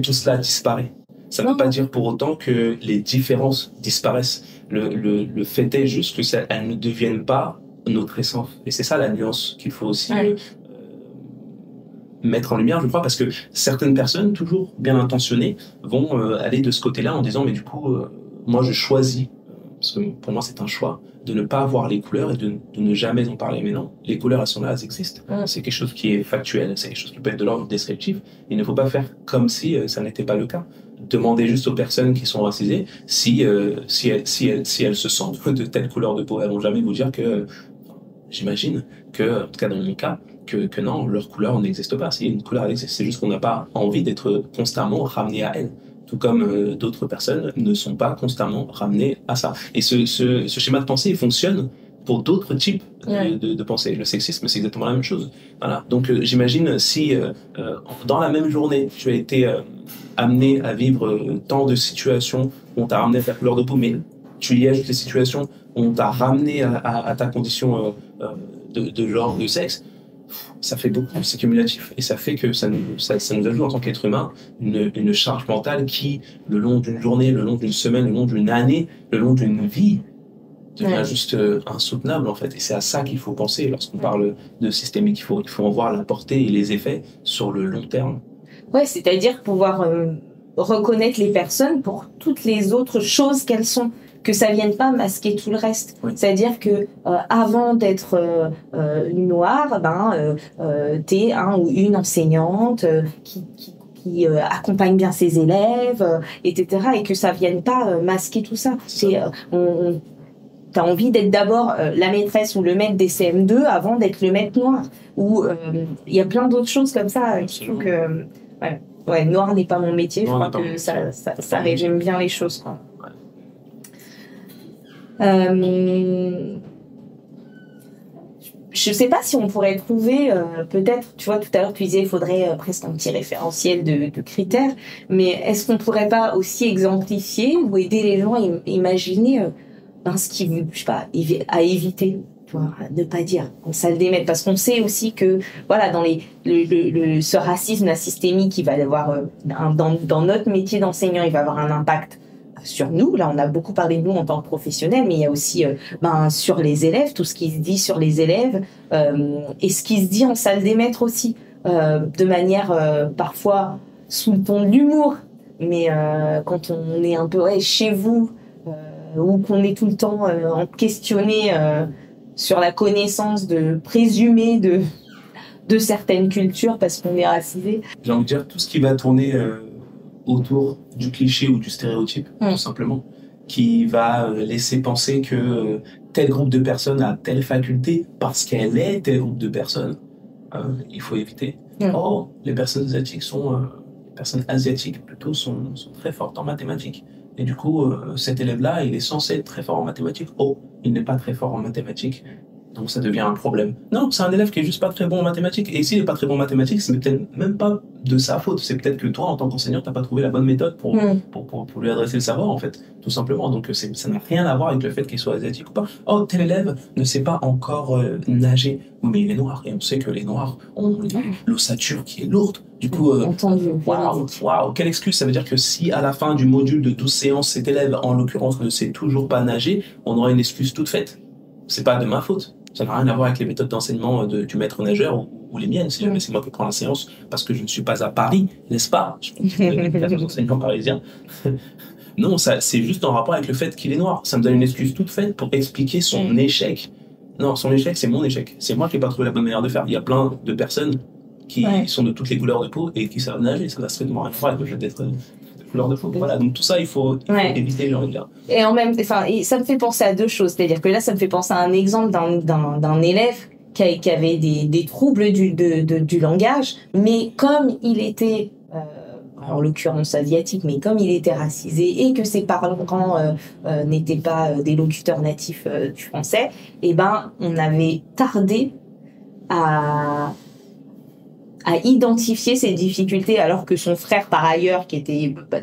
tout cela disparaît. Ça ne veut pas dire pour autant que les différences disparaissent. Le fait est juste que elles ne deviennent pas notre essence. Et c'est ça la nuance qu'il faut aussi mettre en lumière, je crois, parce que certaines personnes, toujours bien intentionnées, vont aller de ce côté-là en disant, mais du coup, moi je choisis, parce que pour moi c'est un choix, de ne pas voir les couleurs et de ne jamais en parler. Mais non, les couleurs, elles sont là, elles existent. C'est quelque chose qui est factuel, c'est quelque chose qui peut être de l'ordre descriptif. Il ne faut pas faire comme si ça n'était pas le cas. Demandez juste aux personnes qui sont racisées si elles se sentent de telle couleur de peau. Elles vont jamais vous dire que, j'imagine, que, en tout cas dans mon cas, que non, leur couleur n'existe pas. Si une couleur existe, c'est juste qu'on n'a pas envie d'être constamment ramené à elle. Tout comme d'autres personnes ne sont pas constamment ramenées à ça. Et ce schéma de pensée, il fonctionne pour d'autres types de pensée. Le sexisme, c'est exactement la même chose. Voilà. Donc j'imagine si dans la même journée, tu as été amené à vivre tant de situations où on t'a ramené à ta couleur de peau, mais tu y ajoutes les situations où on t'a ramené à ta condition de genre, de sexe, ça fait beaucoup, c'est cumulatif, et ça fait que ça nous ajoute en tant qu'être humain une charge mentale qui, le long d'une journée, le long d'une semaine, le long d'une année, le long d'une vie, devient juste insoutenable en fait. Et c'est à ça qu'il faut penser lorsqu'on parle de systémique. Il faut en voir la portée et les effets sur le long terme. Ouais, c'est-à-dire pouvoir reconnaître les personnes pour toutes les autres choses qu'elles sont. que ça vienne pas masquer tout le reste. Oui. C'est-à-dire que avant d'être noire, t'es un ou une enseignante qui accompagne bien ses élèves, etc. Et que ça vienne pas masquer tout ça. T'as envie d'être d'abord la maîtresse ou le maître des CM2 avant d'être le maître noir. Ou il y a plein d'autres choses comme ça qui font que noir n'est pas mon métier. Noir je crois que ça résume bien les choses, quoi. Je sais pas si on pourrait trouver, peut-être, tu vois, tout à l'heure tu disais il faudrait presque un petit référentiel de critères, mais est-ce qu'on pourrait pas aussi exemplifier ou aider les gens à imaginer ce qui, je sais pas, à éviter, tu vois, à ne pas dire en salle des maîtres, parce qu'on sait aussi que, voilà, dans ce racisme systémique, il va y avoir, dans notre métier d'enseignant, il va avoir un impact sur nous. Là, on a beaucoup parlé de nous en tant que professionnels, mais il y a aussi sur les élèves, tout ce qui se dit sur les élèves, et ce qui se dit en salle des maîtres aussi, de manière parfois sous le ton de l'humour, mais quand on est un peu chez vous, ou qu'on est tout le temps en questionné sur la connaissance présumée de certaines cultures parce qu'on est racisé. J'ai envie de dire tout ce qui va tourner autour du cliché ou du stéréotype, tout simplement, qui va laisser penser que tel groupe de personnes a telle faculté parce qu'elle est tel groupe de personnes. Il faut éviter. Les personnes asiatiques plutôt sont très fortes en mathématiques. Et du coup, cet élève-là, il est censé être très fort en mathématiques. Il n'est pas très fort en mathématiques. Donc ça devient un problème. Non, c'est un élève qui est juste pas très bon en mathématiques. Et s'il est pas très bon en mathématiques, c'est peut-être même pas de sa faute. C'est peut-être que toi, en tant qu'enseignant, t'as pas trouvé la bonne méthode pour lui adresser le savoir, en fait, tout simplement. Donc ça n'a rien à voir avec le fait qu'il soit asiatique ou pas. Tel élève ne sait pas encore nager. Mais il est noir. Et on sait que les noirs ont l'ossature qui est lourde. Du coup, waouh, quelle excuse. Ça veut dire que si à la fin du module de 12 séances, cet élève, en l'occurrence, ne sait toujours pas nager, on aura une excuse toute faite. C'est pas de ma faute. Ça n'a rien à voir avec les méthodes d'enseignement du maître nageur ou les miennes, si jamais c'est moi qui prends la séance, parce que je ne suis pas à Paris, n'est-ce pas? Je pense que les enseignants parisiens. Non, c'est juste en rapport avec le fait qu'il est noir. Ça me donne une excuse toute faite pour expliquer son échec. Non, son échec, c'est mon échec. C'est moi qui n'ai pas trouvé la bonne manière de faire. Il y a plein de personnes qui sont de toutes les couleurs de peau et qui savent nager. Ça n'a strictement rien à voir avec le fait d'être couleur de peau. Voilà, donc tout ça, il faut éviter, j'ai envie de dire. Et ça me fait penser à deux choses. C'est-à-dire que là, ça me fait penser à un exemple d'un élève qui avait des troubles du langage, mais comme il était, en l'occurrence asiatique, mais comme il était racisé et que ses parents n'étaient pas des locuteurs natifs du français, on avait tardé à identifier ses difficultés, alors que son frère, par ailleurs,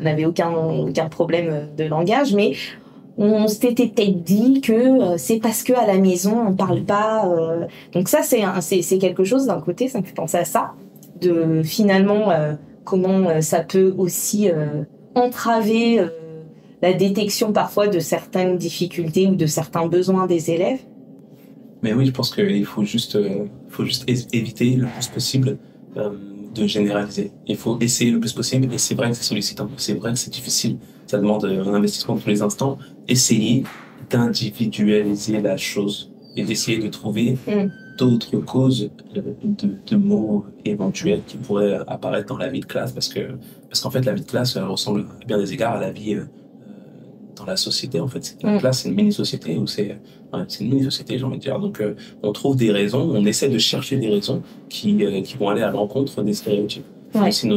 n'avait aucun problème de langage, mais on s'était peut-être dit que c'est parce que à la maison on parle pas. Donc ça, c'est quelque chose. D'un côté, ça me fait penser à ça, de finalement comment ça peut aussi entraver la détection parfois de certaines difficultés ou de certains besoins des élèves. Mais oui, je pense qu'il faut juste éviter le plus possible de généraliser. Il faut essayer le plus possible, et c'est vrai que c'est sollicitant, c'est vrai que c'est difficile, ça demande un investissement tous les instants. Essayer d'individualiser la chose et d'essayer de trouver d'autres causes de mots éventuels qui pourraient apparaître dans la vie de classe, parce qu'en fait la vie de classe ressemble à bien des égards à la vie dans la société. En fait, la classe, c'est une mini-société, ou c'est une mini-société, j'ai envie de dire. Donc, on trouve des raisons, on essaie de chercher des raisons qui vont aller à l'encontre des stéréotypes. C'est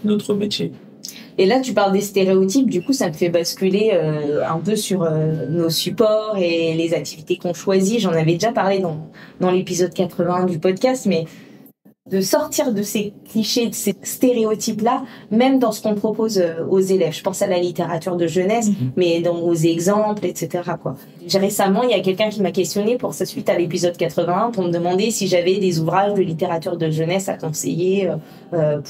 notre métier. Et là, tu parles des stéréotypes, du coup, ça me fait basculer un peu sur nos supports et les activités qu'on choisit. J'en avais déjà parlé dans l'épisode 81 du podcast, mais de sortir de ces clichés, de ces stéréotypes-là, même dans ce qu'on propose aux élèves. Je pense à la littérature de jeunesse, mais aux exemples, etc., quoi. Récemment, il y a quelqu'un qui m'a questionné pour sa suite à l'épisode 81 pour me demander si j'avais des ouvrages de littérature de jeunesse à conseiller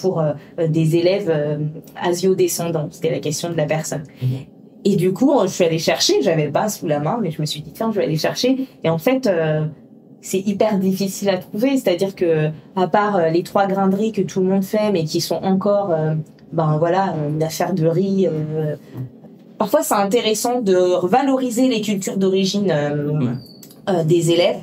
pour des élèves asio-descendants. C'était la question de la personne. Et du coup, je suis allée chercher, j'avais pas sous la main, mais je me suis dit, tiens, je vais aller chercher. Et en fait, c'est hyper difficile à trouver, c'est-à-dire que à part les 3 grains de riz que tout le monde fait, mais qui sont encore une affaire de riz parfois c'est intéressant de valoriser les cultures d'origine des élèves.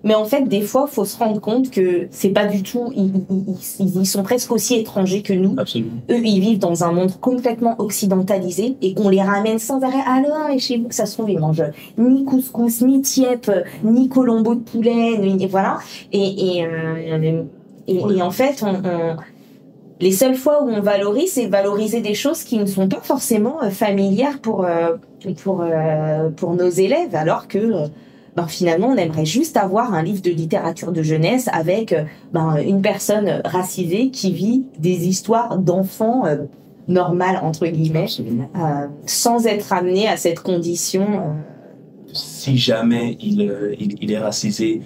Mais en fait, des fois, il faut se rendre compte que c'est pas du tout. Ils sont presque aussi étrangers que nous. Absolument. Eux, ils vivent dans un monde complètement occidentalisé et qu'on les ramène sans arrêt. Alors, et chez vous, ça se trouve, ils mangent ni couscous, ni tiep, ni colombo de poulet, voilà. Et en fait, les seules fois où on valorise, c'est valoriser des choses qui ne sont pas forcément familières pour nos élèves, alors que finalement, on aimerait juste avoir un livre de littérature de jeunesse avec une personne racisée qui vit des histoires d'enfants normales, entre guillemets, sans être amené à cette condition. Si jamais il est racisé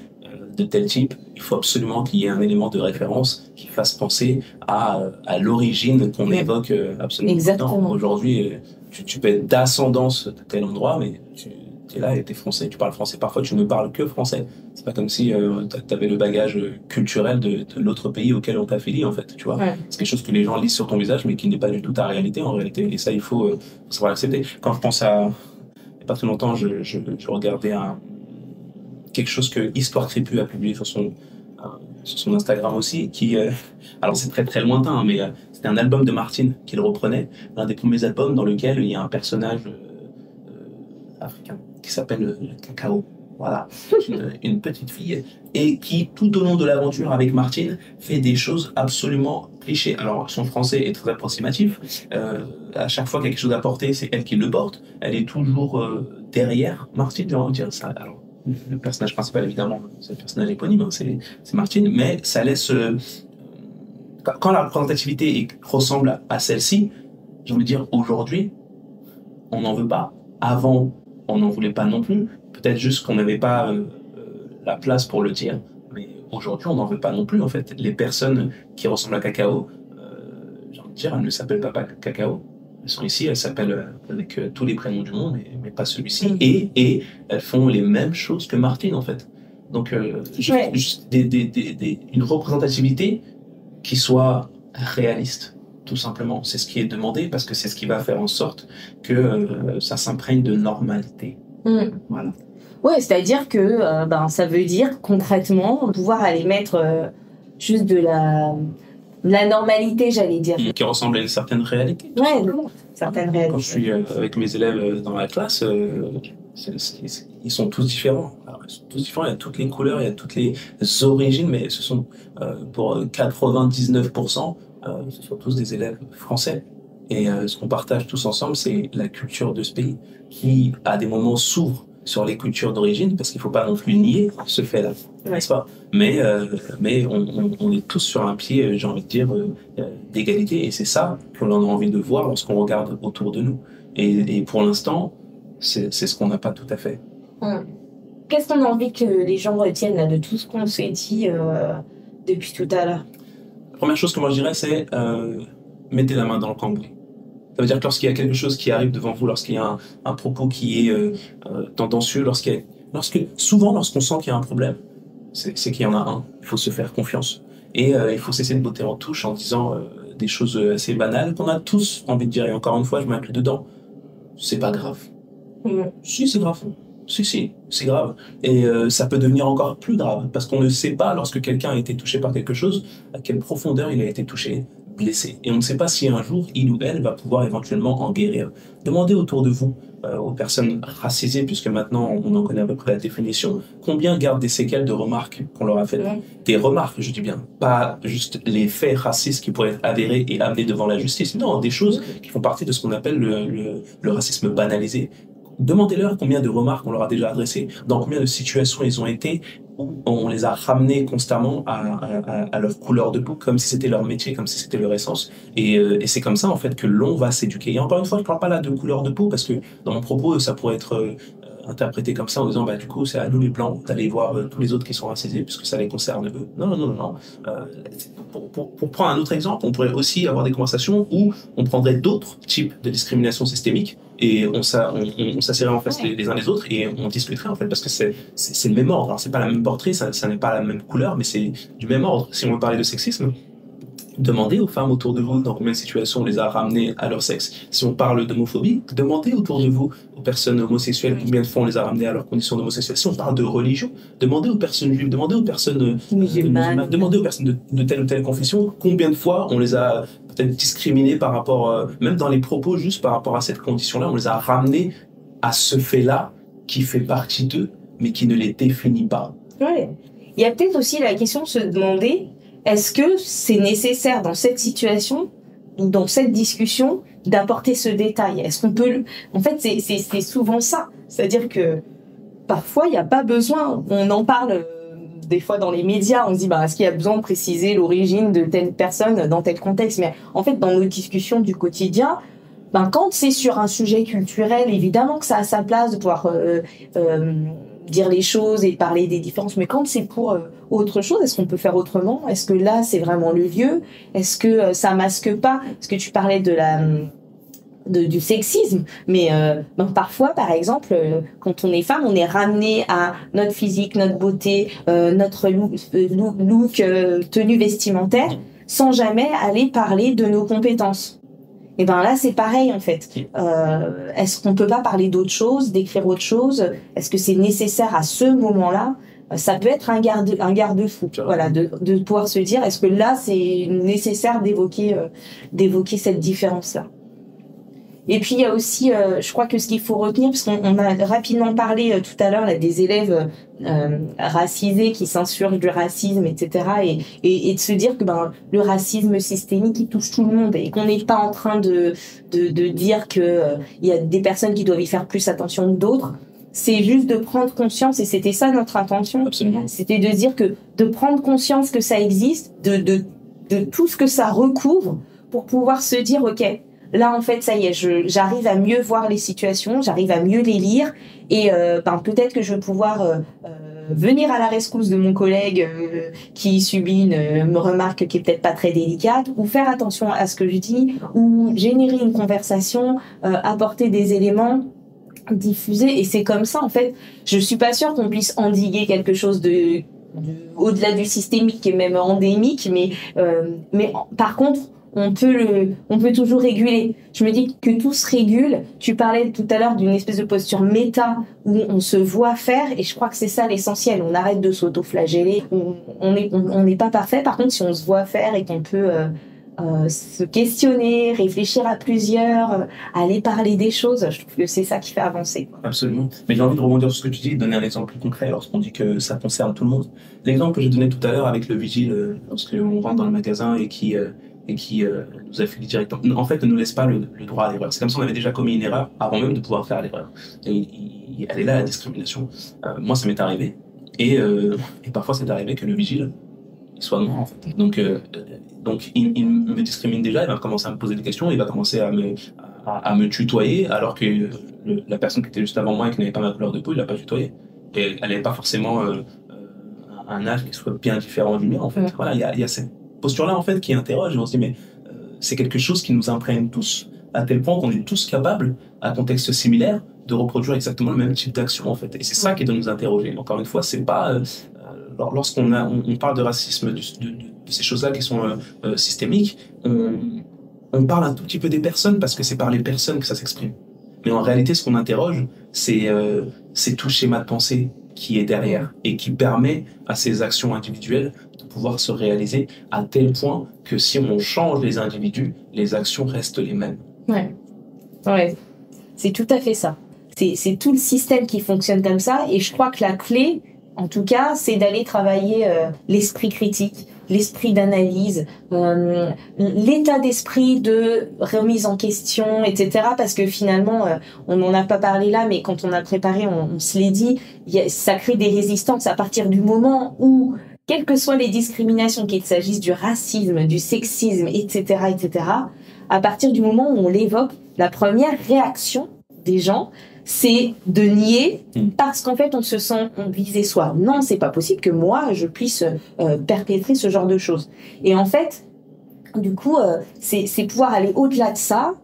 de tel type, il faut absolument qu'il y ait un élément de référence qui fasse penser à l'origine qu'on évoque absolument. Exactement. Aujourd'hui, tu peux être d'ascendance de tel endroit, mais tu es là et tu es français, tu parles français. Parfois, tu ne parles que français. C'est pas comme si tu avais le bagage culturel de l'autre pays auquel on t'a affilié, en fait. Tu vois, c'est quelque chose que les gens lisent sur ton visage, mais qui n'est pas du tout ta réalité, en réalité. Et ça, il faut savoir l'accepter. Quand je pense à... Il n'y a pas très longtemps, je regardais quelque chose que Histoire Crépue a publié sur son Instagram aussi, qui... alors, c'est très, très lointain, mais c'était un album de Martine qu'il reprenait, l'un des premiers albums dans lequel il y a un personnage africain qui s'appelle le Cacao. Voilà, une petite fille, et qui, tout au long de l'aventure avec Martine, fait des choses absolument clichés. Alors, son français est très approximatif. À chaque fois qu'il y a quelque chose à porter, c'est elle qui le porte. Elle est toujours derrière Martine, j'ai envie de dire ça. Alors, le personnage principal, évidemment, c'est le personnage éponyme, hein, c'est Martine, mais ça laisse... quand la représentativité ressemble à celle-ci, j'ai envie de dire, aujourd'hui, on n'en veut pas. Avant, on n'en voulait pas non plus. Peut-être juste qu'on n'avait pas la place pour le dire. Mais aujourd'hui, on n'en veut pas non plus, en fait. Les personnes qui ressemblent à Cacao, j'ai envie de dire, elles ne s'appellent pas Cacao. Elles sont ici, elles s'appellent avec tous les prénoms du monde, mais pas celui-ci. Et elles font les mêmes choses que Martine, en fait. Donc, juste une représentativité qui soit réaliste, tout simplement. C'est ce qui est demandé, parce que c'est ce qui va faire en sorte que ça s'imprègne de normalité. Voilà. Ouais, c'est-à-dire que ça veut dire concrètement pouvoir aller mettre juste de la normalité, j'allais dire. Qui ressemble à une certaine réalité. Ouais, certaine réalité. Quand je suis avec mes élèves dans la classe, ils sont tous différents. Alors, ils sont tous différents, il y a toutes les couleurs, il y a toutes les origines, mais ce sont pour 99%, ce sont tous des élèves français. Et ce qu'on partage tous ensemble, c'est la culture de ce pays, qui à des moments s'ouvre sur les cultures d'origine, parce qu'il ne faut pas non plus nier ce fait-là, n'est-ce pas? Mais on est tous sur un pied, j'ai envie de dire, d'égalité, et c'est ça qu'on a envie de voir lorsqu'on regarde autour de nous. Et pour l'instant, c'est ce qu'on n'a pas tout à fait. Qu'est-ce qu'on a envie que les gens retiennent là, de tout ce qu'on s'est dit depuis tout à l'heure? La première chose que moi je dirais, c'est mettez la main dans le cambouis. Ça veut dire que lorsqu'il y a quelque chose qui arrive devant vous, lorsqu'il y a un propos qui est tendancieux, souvent lorsqu'on sent qu'il y a un problème, c'est qu'il y en a un. Il faut se faire confiance. Et il faut cesser de botter en touche en disant des choses assez banales qu'on a tous envie de dire. Et encore une fois, je m'inclus dedans. C'est pas grave. Si, c'est grave. Si, c'est grave. Et ça peut devenir encore plus grave, parce qu'on ne sait pas, lorsque quelqu'un a été touché par quelque chose, à quelle profondeur il a été touché, blessé. Et on ne sait pas si un jour, il ou elle va pouvoir éventuellement en guérir. Demandez autour de vous, aux personnes racisées, puisque maintenant on en connaît à peu près la définition, combien gardent des séquelles de remarques qu'on leur a faites. Des remarques, je dis bien, pas juste les faits racistes qui pourraient être avérés et amenés devant la justice, non, des choses qui font partie de ce qu'on appelle le racisme banalisé. Demandez-leur combien de remarques on leur a déjà adressées, dans combien de situations ils ont été, où on les a ramenés constamment à leur couleur de peau, comme si c'était leur métier, comme si c'était leur essence. Et c'est comme ça, en fait, que l'on va s'éduquer. Et encore une fois, je ne parle pas là de couleur de peau, parce que dans mon propos, ça pourrait être interprété comme ça, en disant, du coup, c'est à nous les Blancs d'aller voir tous les autres qui sont racisés, puisque ça les concerne eux. Non. Pour prendre un autre exemple, on pourrait aussi avoir des conversations où on prendrait d'autres types de discrimination systémique, et on s'assierait en face les uns les autres et on discuterait, en fait, parce que c'est le même ordre. Alors, c'est pas la même portée, ça n'est pas la même couleur, mais c'est du même ordre. Si on veut parler de sexisme, Demandez aux femmes autour de vous dans combien de situations on les a ramenées à leur sexe. Si on parle d'homophobie, demandez autour de vous aux personnes homosexuelles combien de fois on les a ramenées à leurs conditions d'homosexualité. Si on parle de religion, demandez aux personnes juives, demandez aux personnes musulmanes, demandez aux personnes de telle ou telle confession combien de fois on les a peut-être discriminées par rapport, même dans les propos, juste par rapport à cette condition-là, on les a ramenées à ce fait-là qui fait partie d'eux, mais qui ne les définit pas. Ouais. Il y a peut-être aussi la question de se demander, est-ce que c'est nécessaire dans cette situation, dans cette discussion, d'apporter ce détail? Est-ce qu'on peut... En fait, c'est souvent ça. C'est-à-dire que parfois, il n'y a pas besoin. On en parle des fois dans les médias. On se dit, est-ce qu'il y a besoin de préciser l'origine de telle personne dans tel contexte? Mais en fait, dans nos discussions du quotidien, quand c'est sur un sujet culturel, évidemment que ça a sa place de pouvoir dire les choses et parler des différences. Mais quand c'est pour autre chose, est-ce qu'on peut faire autrement? Est-ce que là, c'est vraiment le lieu? Est-ce que ça masque pas? Parce que tu parlais du sexisme, mais parfois, par exemple, quand on est femme, on est ramené à notre physique, notre beauté, notre look, tenue vestimentaire, sans jamais aller parler de nos compétences. Et là, c'est pareil, en fait. Est-ce qu'on peut pas parler d'autre chose, d'écrire autre chose? Est-ce que c'est nécessaire à ce moment-là? Ça peut être un garde-fou, voilà, de pouvoir se dire, est-ce que là, c'est nécessaire d'évoquer cette différence-là? Et puis, il y a aussi, je crois que ce qu'il faut retenir, parce qu'on a rapidement parlé tout à l'heure là, des élèves racisés qui s'insurgent du racisme, etc. Et de se dire que le racisme systémique, il touche tout le monde et qu'on n'est pas en train de dire que il y a des personnes qui doivent y faire plus attention que d'autres. C'est juste de prendre conscience, et c'était ça notre intention. Absolument. C'était de dire que de prendre conscience que ça existe, de tout ce que ça recouvre, pour pouvoir se dire, ok, là, en fait, ça y est, j'arrive à mieux voir les situations, j'arrive à mieux les lire, et peut-être que je vais pouvoir venir à la rescousse de mon collègue qui subit une remarque qui est peut-être pas très délicate, ou faire attention à ce que je dis, ou générer une conversation, apporter des éléments, diffuser. Et c'est comme ça, en fait, je suis pas sûre qu'on puisse endiguer quelque chose au-delà du systémique et même endémique, mais par contre, on peut toujours réguler. Je me dis que tout se régule. Tu parlais tout à l'heure d'une espèce de posture méta où on se voit faire, et je crois que c'est ça l'essentiel. On arrête de s'auto-flageller. On n'est pas parfait. Par contre, si on se voit faire et qu'on peut se questionner, réfléchir à plusieurs, aller parler des choses, je trouve que c'est ça qui fait avancer. Absolument. Mais j'ai envie de rebondir sur ce que tu dis, donner un exemple plus concret lorsqu'on dit que ça concerne tout le monde. L'exemple que j'ai donné tout à l'heure avec le vigile, lorsqu'on rentre dans le magasin et qui nous afflige directement. En fait, ne nous laisse pas le droit à l'erreur. C'est comme si on avait déjà commis une erreur avant même de pouvoir faire l'erreur. Et elle est là, la discrimination. Moi, ça m'est arrivé. Et parfois, c'est arrivé que le vigile soit noir, en fait. Donc il me discrimine déjà, il va commencer à me poser des questions, il va commencer à me tutoyer, alors que la personne qui était juste avant moi et qui n'avait pas ma couleur de peau, il l'a pas tutoyé. Et elle n'avait pas forcément un âge qui soit bien différent du mien, en fait. Voilà, il y a cette posture-là, en fait, qui interroge, et on se dit, mais c'est quelque chose qui nous imprègne tous, à tel point qu'on est tous capables, à contexte similaire, de reproduire exactement le même type d'action, en fait. Et c'est ça qui doit nous interroger. Encore une fois, c'est pas... lorsqu'on on parle de racisme, de ces choses-là qui sont systémiques, on parle un tout petit peu des personnes, parce que c'est par les personnes que ça s'exprime. Mais en réalité, ce qu'on interroge, c'est tout schéma de pensée qui est derrière, et qui permet à ces actions individuelles de pouvoir se réaliser à tel point que si on change les individus, les actions restent les mêmes. Ouais. C'est tout à fait ça. C'est tout le système qui fonctionne comme ça, et je crois que la clé, en tout cas, c'est d'aller travailler l'esprit critique, l'esprit d'analyse, l'état d'esprit de remise en question, etc. Parce que finalement, on n'en a pas parlé là, mais quand on a préparé, on se l'est dit, ça crée des résistances à partir du moment où, quelles que soient les discriminations, qu'il s'agisse du racisme, du sexisme, etc., à partir du moment où on l'évoque, la première réaction des gens, c'est de nier parce qu'en fait on se sent visé soi. Non, c'est pas possible que moi je puisse perpétrer ce genre de choses. Et en fait, du coup, c'est pouvoir aller au-delà de ça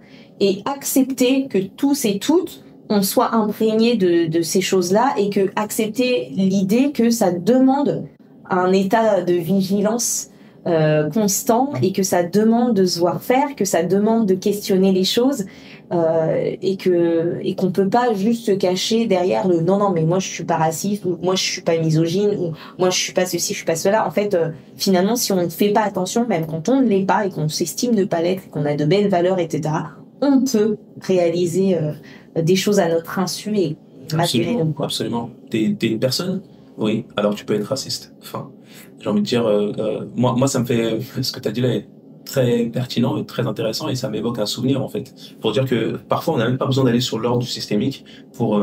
et accepter que tous et toutes on soit imprégnés de ces choses-là, et que accepter l'idée que ça demande un état de vigilance constant et que ça demande de se voir faire, que ça demande de questionner les choses et qu'on peut pas juste se cacher derrière le non mais moi je suis pas raciste ou moi je suis pas misogyne ou moi je suis pas ceci, je suis pas cela. En fait, finalement, si on ne fait pas attention, même quand on ne l'est pas et qu'on s'estime ne pas l'être, qu'on a de belles valeurs, etc., on peut réaliser des choses à notre insu et absolument, absolument. T'es une personne, oui, alors tu peux être raciste. Enfin, j'ai envie de dire, moi ça me fait, ce que tu as dit là est très pertinent et très intéressant et ça m'évoque un souvenir en fait. Pour dire que parfois on n'a même pas besoin d'aller sur l'ordre du systémique pour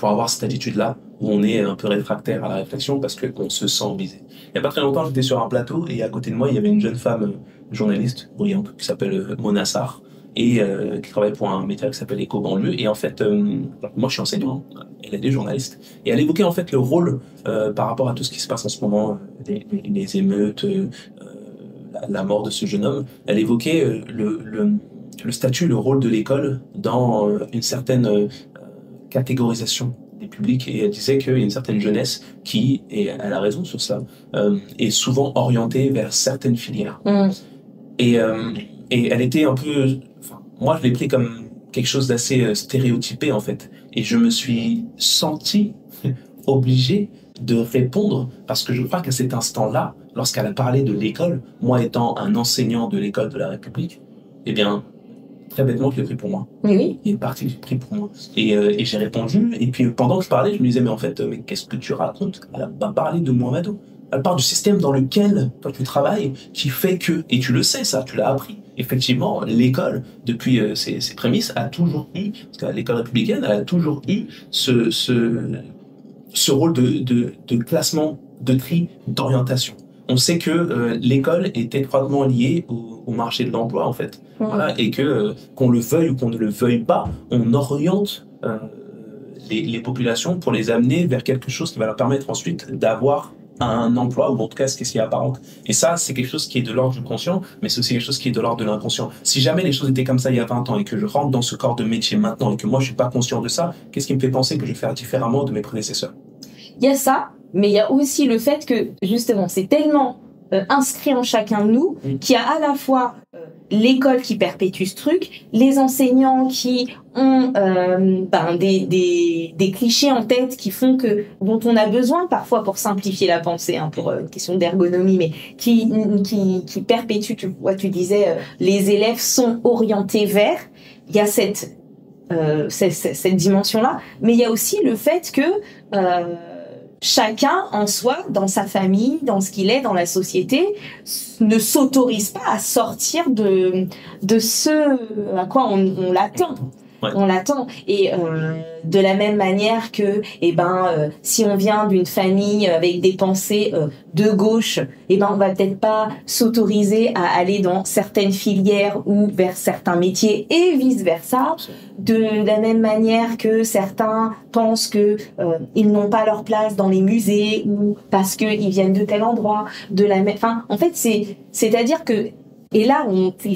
avoir cette attitude-là où on est un peu réfractaire à la réflexion parce qu'on se sent visé. Il n'y a pas très longtemps, j'étais sur un plateau et à côté de moi, il y avait une jeune femme journaliste brillante qui s'appelle Mona Sarr et qui travaille pour un média qui s'appelle Éco Banlieue. Et en fait, moi je suis enseignant, elle est journaliste, et elle évoquait en fait le rôle par rapport à tout ce qui se passe en ce moment, les émeutes, la mort de ce jeune homme. Elle évoquait le statut, le rôle de l'école dans une certaine catégorisation des publics, et elle disait qu'il y a une certaine jeunesse qui, et elle a raison sur ça, est souvent orientée vers certaines filières. Et elle était un peu... Enfin, moi, je l'ai pris comme quelque chose d'assez stéréotypé, en fait. Et je me suis senti obligé de répondre, parce que je crois qu'à cet instant-là, lorsqu'elle a parlé de l'école, moi étant un enseignant de l'école de la République, eh bien, très bêtement, je l'ai pris pour moi. Oui. Il est parti, je l'ai pris pour moi. Et j'ai répondu, et puis pendant que je parlais, je me disais, mais en fait, mais qu'est-ce que tu racontes? Elle n'a pas parlé de Mohamedou. Elle parle du système dans lequel toi tu travailles, qui fait que, et tu le sais ça, tu l'as appris, effectivement, l'école, depuis ses prémices, a toujours eu, parce que l'école républicaine, elle a toujours eu ce rôle de classement, de tri, d'orientation. On sait que l'école est étroitement liée au marché de l'emploi, en fait. Voilà, et que, qu'on le veuille ou qu'on ne le veuille pas, on oriente les populations pour les amener vers quelque chose qui va leur permettre ensuite d'avoir un emploi, ou en tout cas ce qui s'y apparente. Et ça, c'est quelque chose qui est de l'ordre du conscient, mais c'est aussi quelque chose qui est de l'ordre de l'inconscient. Si jamais les choses étaient comme ça il y a 20 ans et que je rentre dans ce corps de métier maintenant et que moi je suis pas conscient de ça, qu'est-ce qui me fait penser que je vais faire différemment de mes prédécesseurs? Il y a ça, mais il y a aussi le fait que, justement, c'est tellement inscrit en chacun de nous qu'il y a à la fois l'école qui perpétue ce truc, les enseignants qui ont des clichés en tête qui font que, dont on a besoin parfois pour simplifier la pensée, hein, pour une question d'ergonomie, mais qui perpétuent, tu vois, tu disais, les élèves sont orientés vers, il y a cette dimension-là, mais il y a aussi le fait que chacun en soi, dans sa famille, dans ce qu'il est, dans la société, ne s'autorise pas à sortir de ce à quoi on l'attend. Ouais. On l'attend. Et de la même manière que, si on vient d'une famille avec des pensées de gauche, on va peut-être pas s'autoriser à aller dans certaines filières ou vers certains métiers et vice versa. De la même manière que certains pensent que ils n'ont pas leur place dans les musées ou parce qu'ils viennent de tel endroit. En fait, c'est-à-dire que et là,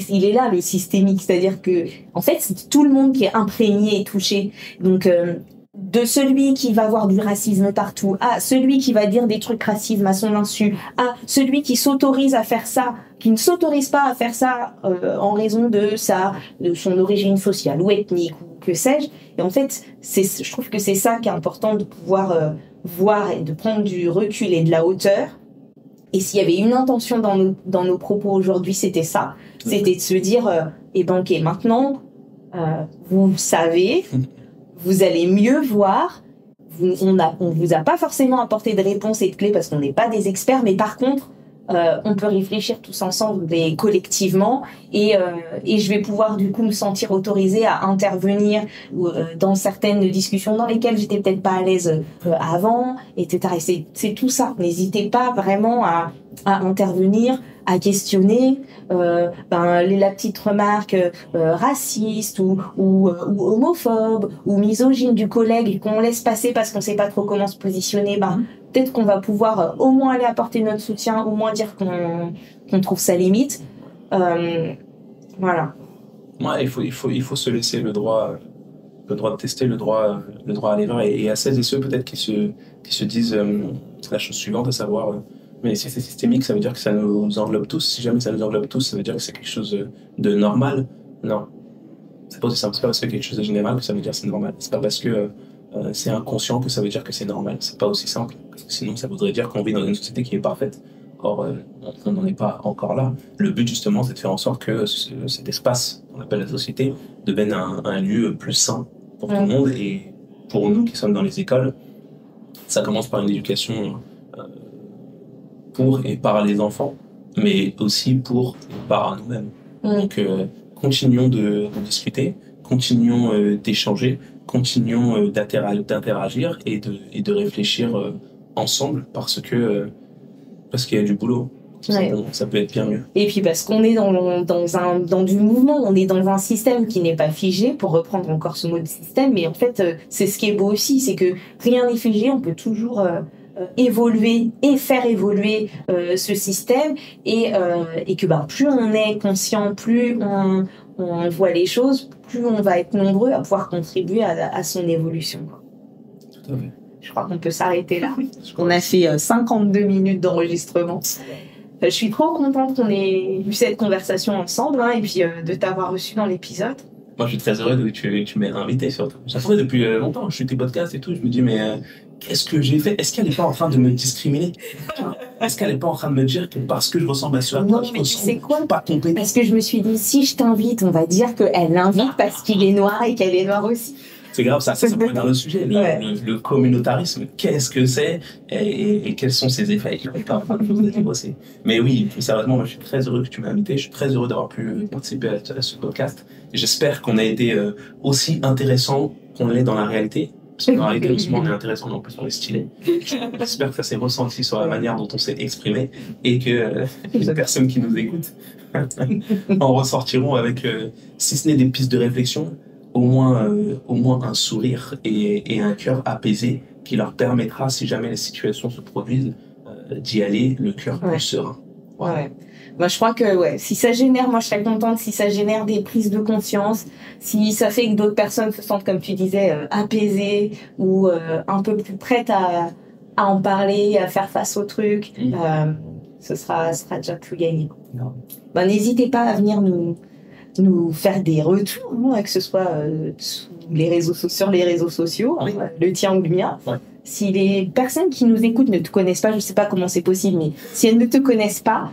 il est là le systémique, c'est-à-dire que, en fait, c'est tout le monde qui est imprégné et touché. Donc, de celui qui va voir du racisme partout, à celui qui va dire des trucs racisme à son insu, à celui qui s'autorise à faire ça, qui ne s'autorise pas à faire ça en raison de son origine sociale ou ethnique ou que sais-je. Et en fait, je trouve que c'est ça qui est important de pouvoir voir et de prendre du recul et de la hauteur. Et s'il y avait une intention dans nos propos aujourd'hui, c'était ça. C'était de se dire, ok, maintenant, vous savez, vous allez mieux voir. On vous a pas forcément apporté de réponses et de clés parce qu'on n'est pas des experts, mais par contre, on peut réfléchir tous ensemble et collectivement et je vais pouvoir du coup me sentir autorisée à intervenir dans certaines discussions dans lesquelles j'étais peut-être pas à l'aise avant, etc. Et c'est tout ça. N'hésitez pas vraiment à intervenir, à questionner la petite remarque raciste ou homophobe ou misogyne du collègue qu'on laisse passer parce qu'on sait pas trop comment se positionner. Peut-être qu'on va pouvoir au moins aller apporter notre soutien, au moins dire qu'on trouve ça limite. Voilà. Ouais, il faut se laisser le droit de tester, le droit à l'erreur, et à celles et ceux peut-être qui se disent la chose suivante, à savoir Mais si c'est systémique, ça veut dire que ça nous englobe tous. Si jamais ça nous englobe tous, ça veut dire que c'est quelque chose de normal. Non. C'est pas aussi simple. C'est pas parce que quelque chose est général que ça veut dire que c'est normal. C'est pas parce que c'est inconscient que ça veut dire que c'est normal. C'est pas aussi simple. Parce que sinon, ça voudrait dire qu'on vit dans une société qui est parfaite. Or, on n'en est pas encore là. Le but, justement, c'est de faire en sorte que cet espace qu'on appelle la société devienne un lieu plus sain pour tout le monde. Et pour nous qui sommes dans les écoles, ça commence par une éducation pour et par les enfants, mais aussi pour et par nous-mêmes. Donc, continuons de discuter, continuons d'échanger, continuons d'interagir et de réfléchir ensemble parce qu'il y a du boulot. Ça peut être bien mieux. Et puis parce qu'on est dans du mouvement, on est dans un système qui n'est pas figé, pour reprendre encore ce mot de système, mais en fait, c'est ce qui est beau aussi, c'est que rien n'est figé, on peut toujours évoluer et faire évoluer ce système, et que plus on est conscient, plus on voit les choses, plus on va être nombreux à pouvoir contribuer à son évolution. Tout à fait. Je crois qu'on peut s'arrêter là. On a fait 52 minutes d'enregistrement. Je suis trop contente qu'on ait eu cette conversation ensemble, et puis de t'avoir reçu dans l'épisode. Moi, je suis très heureux que tu m'aies invité, surtout. J'attendais depuis longtemps. Je suis tes podcasts et tout. Je me dis, mais qu'est-ce que j'ai fait? Est-ce qu'elle n'est pas en train de me discriminer? Est-ce qu'elle n'est pas en train de me dire que parce que je ressemble à ce à quoi, je tu sais quoi, pas compétent? Parce que je me suis dit, si je t'invite, on va dire qu'elle l'invite parce qu'il est noir et qu'elle est noire aussi. C'est grave, ça peut être dans le sujet. Le communautarisme, qu'est-ce que c'est et quels sont ses effets? Il y a plein de choses à dire aussi. Mais oui, plus sérieusement, moi, je suis très heureux que tu m'aies invité. Je suis très heureux d'avoir pu participer à ce podcast. J'espère qu'on a été aussi intéressant qu'on l'est dans la réalité. Parce que dans la réalité, non seulement on est intéressant, mais en plus on est stylé. J'espère que ça s'est ressenti sur la manière dont on s'est exprimé et que les personnes qui nous écoutent en ressortiront avec, si ce n'est des pistes de réflexion, au moins un sourire et un cœur apaisé qui leur permettra, si jamais les situations se produisent, d'y aller le cœur plus serein. Voilà. Ouais. Moi, je crois que si ça génère, moi je serais contente si ça génère des prises de conscience, si ça fait que d'autres personnes se sentent, comme tu disais, apaisées ou un peu plus prêtes à en parler, à faire face au truc, ce sera déjà tout gagné. N'hésitez pas à venir nous faire des retours, que ce soit sur les réseaux sociaux, le tien ou le mien. Ouais. Si les personnes qui nous écoutent ne te connaissent pas, je ne sais pas comment c'est possible, mais si elles ne te connaissent pas,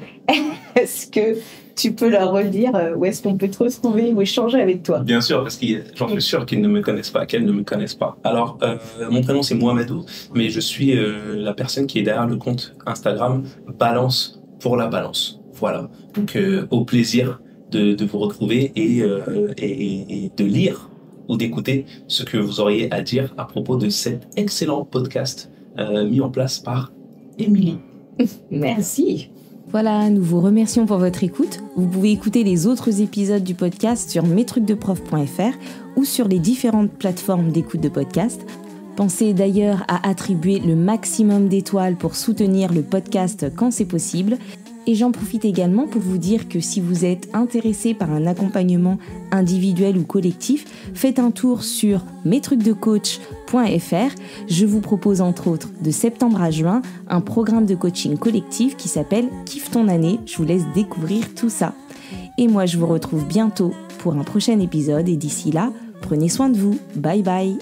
est-ce que tu peux leur redire où est-ce qu'on peut te retrouver ou échanger avec toi? Bien sûr, parce que j'en suis sûr qu'ils ne me connaissent pas, qu'elles ne me connaissent pas. Alors, mon prénom c'est Mohamedou, mais je suis la personne qui est derrière le compte Instagram Balance pour la balance. Voilà. Donc, au plaisir de vous retrouver et de lire ou d'écouter ce que vous auriez à dire à propos de cet excellent podcast mis en place par Émilie. Merci. Voilà, nous vous remercions pour votre écoute. Vous pouvez écouter les autres épisodes du podcast sur mestrucsdeprof.fr ou sur les différentes plateformes d'écoute de podcast. Pensez d'ailleurs à attribuer le maximum d'étoiles pour soutenir le podcast quand c'est possible. Et j'en profite également pour vous dire que si vous êtes intéressé par un accompagnement individuel ou collectif, faites un tour sur mestrucsdecoach.fr. Je vous propose entre autres de septembre à juin un programme de coaching collectif qui s'appelle Kiffe ton année. Je vous laisse découvrir tout ça. Et moi, je vous retrouve bientôt pour un prochain épisode et d'ici là, prenez soin de vous. Bye bye.